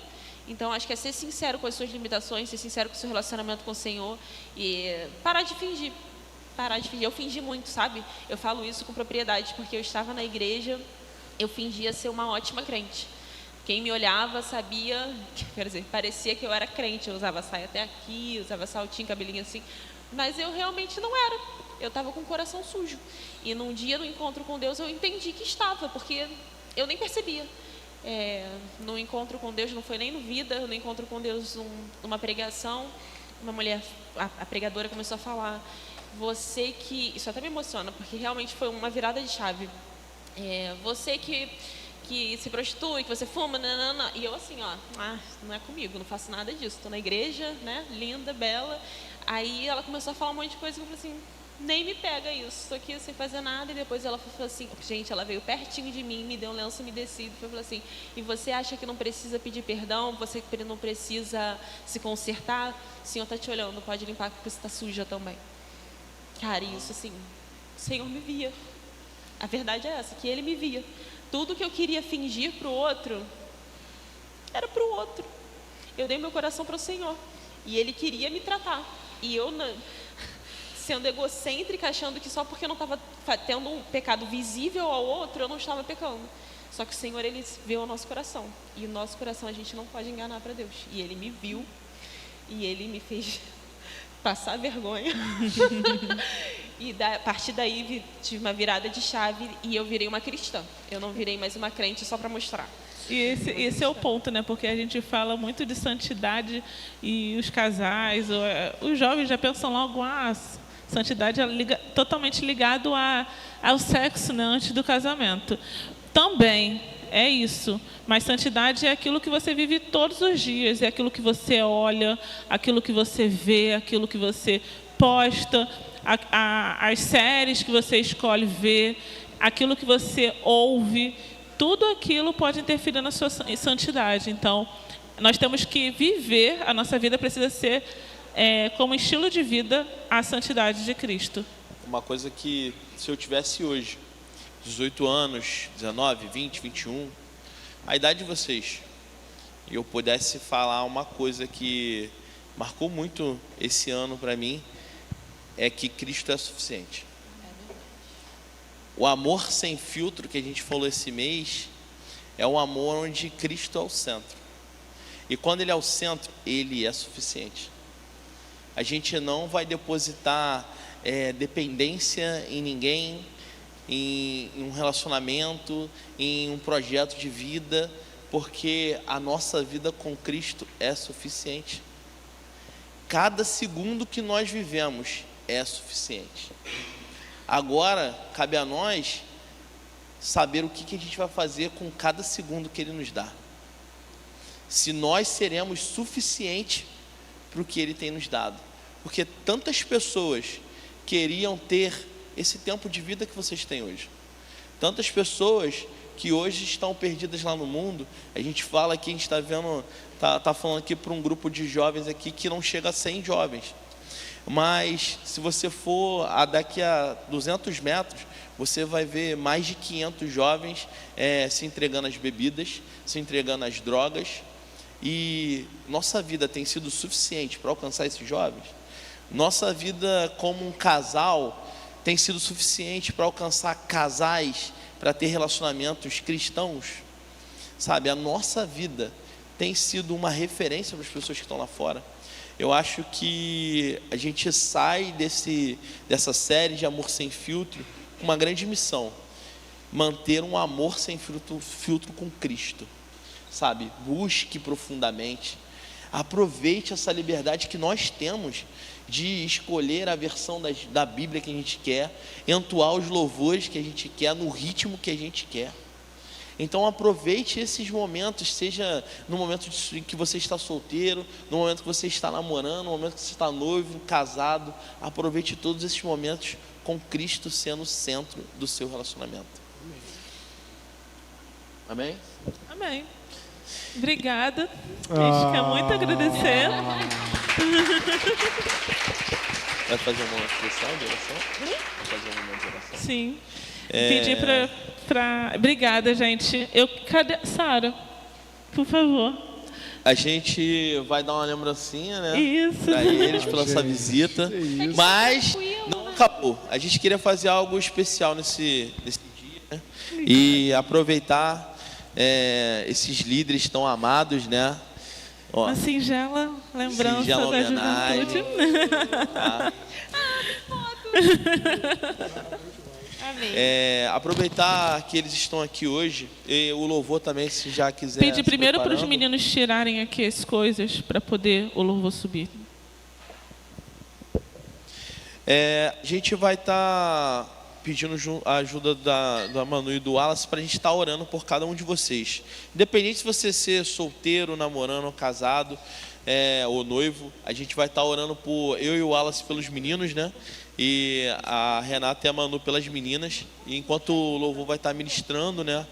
Então, acho que é ser sincero com as suas limitações, ser sincero com o seu relacionamento com o Senhor e parar de fingir. Parar de fingir. Eu fingi muito, sabe? Eu falo isso com propriedade, porque eu estava na igreja, eu fingia ser uma ótima crente. Quem me olhava sabia, quer dizer, parecia que eu era crente. Eu usava saia até aqui, usava saltinho, cabelinho assim. Mas eu realmente não era. Eu estava com o coração sujo. E num dia, no encontro com Deus, eu entendi que estava, porque eu nem percebia. No encontro com Deus, não foi nem no Vida, no encontro com Deus, numa pregação, uma mulher, a pregadora começou a falar, isso até me emociona, porque realmente foi uma virada de chave. Você que se prostitui, que você fuma, nanana. E eu assim, não é comigo, não faço nada disso. Estou na igreja, né, linda, bela. Aí ela começou a falar um monte de coisa que eu falei assim, nem me pega isso, estou aqui sem fazer nada. E depois ela falou assim, gente, ela veio pertinho de mim, me deu um lenço umedecido. E falou assim, e você acha que não precisa pedir perdão? Você não precisa se consertar? O Senhor está te olhando, pode limpar porque você está suja também. Cara, isso assim, o Senhor me via. A verdade é essa, que Ele me via. Tudo que eu queria fingir para o outro, era para o outro. Eu dei meu coração para o Senhor. E Ele queria me tratar. E eu, sendo egocêntrica, achando que só porque eu não estava tendo um pecado visível ao outro, eu não estava pecando. Só que o Senhor, Ele vê o nosso coração. E o nosso coração a gente não pode enganar para Deus. E Ele me viu. E Ele me fez passar vergonha. E a partir daí tive uma virada de chave e eu virei uma cristã. Eu não virei mais uma crente só para mostrar. E esse é o ponto, né? Porque a gente fala muito de santidade e os casais, os jovens já pensam logo, santidade é totalmente ligado ao sexo, né? Antes do casamento. Também é isso, mas santidade é aquilo que você vive todos os dias, é aquilo que você olha, aquilo que você vê, aquilo que você posta, as séries que você escolhe ver, aquilo que você ouve, tudo aquilo pode interferir na sua santidade. Então, nós temos que viver, a nossa vida precisa ser como estilo de vida a santidade de Cristo. Uma coisa que, se eu tivesse hoje 18 anos, 19, 20, 21, a idade de vocês, e eu pudesse falar uma coisa que marcou muito esse ano para mim, é que Cristo é suficiente. O amor sem filtro que a gente falou esse mês É um amor onde Cristo é o centro. E quando Ele é o centro, Ele é suficiente. A gente não vai depositar dependência em ninguém, em um relacionamento, em um projeto de vida, porque a nossa vida com Cristo é suficiente. Cada segundo que nós vivemos é suficiente. Agora, cabe a nós saber o que a gente vai fazer com cada segundo que Ele nos dá. Se nós seremos suficientes para o que Ele tem nos dado. Porque tantas pessoas queriam ter esse tempo de vida que vocês têm hoje. Tantas pessoas que hoje estão perdidas lá no mundo. A gente fala aqui, a gente está vendo, tá falando aqui para um grupo de jovens aqui que não chega a 100 jovens. Mas se você for daqui a 200 metros, você vai ver mais de 500 jovens se entregando às bebidas, se entregando às drogas. E nossa vida tem sido suficiente para alcançar esses jovens? Nossa vida como um casal tem sido suficiente para alcançar casais, para ter relacionamentos cristãos? Sabe, a nossa vida tem sido uma referência para as pessoas que estão lá fora. Eu acho que a gente sai dessa série de Amor Sem Filtro com uma grande missão: manter um amor sem filtro com Cristo. Sabe, busque profundamente, aproveite essa liberdade que nós temos de escolher a versão da Bíblia que a gente quer, entoar os louvores que a gente quer, no ritmo que a gente quer. Então aproveite esses momentos, seja no momento em que você está solteiro, no momento que você está namorando, no momento que você está noivo, casado. Aproveite todos esses momentos com Cristo sendo o centro do seu relacionamento. Amém? Amém. Obrigada. A gente quer muito agradecer. Vai fazer uma expressão de oração? Vai fazer um momento de oração? Sim. Pedir para... Obrigada, gente. Cadê? Sara, por favor. A gente vai dar uma lembrancinha, né? Isso. Para eles, pela essa visita. Mas não acabou. A gente queria fazer algo especial nesse dia, né? E aproveitar esses líderes tão amados, né? Ó, uma singela lembrança singela da homenagem, juventude. tá? Amém. Aproveitar que eles estão aqui hoje, e o louvor também, se já quiser. Pedir primeiro para os preparando. meninos tirarem aqui as coisas para poder o louvor subir. A gente vai estar pedindo a ajuda da Manu e do Wallace para a gente estar orando por cada um de vocês. Independente se você ser solteiro, namorando, casado ou noivo, a gente vai estar orando por eu e o Wallace pelos meninos, né? E a Renata e a Manu pelas meninas. E enquanto o louvor vai estar ministrando, né?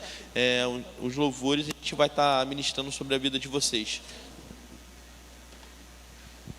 Os louvores, a gente vai estar ministrando sobre a vida de vocês.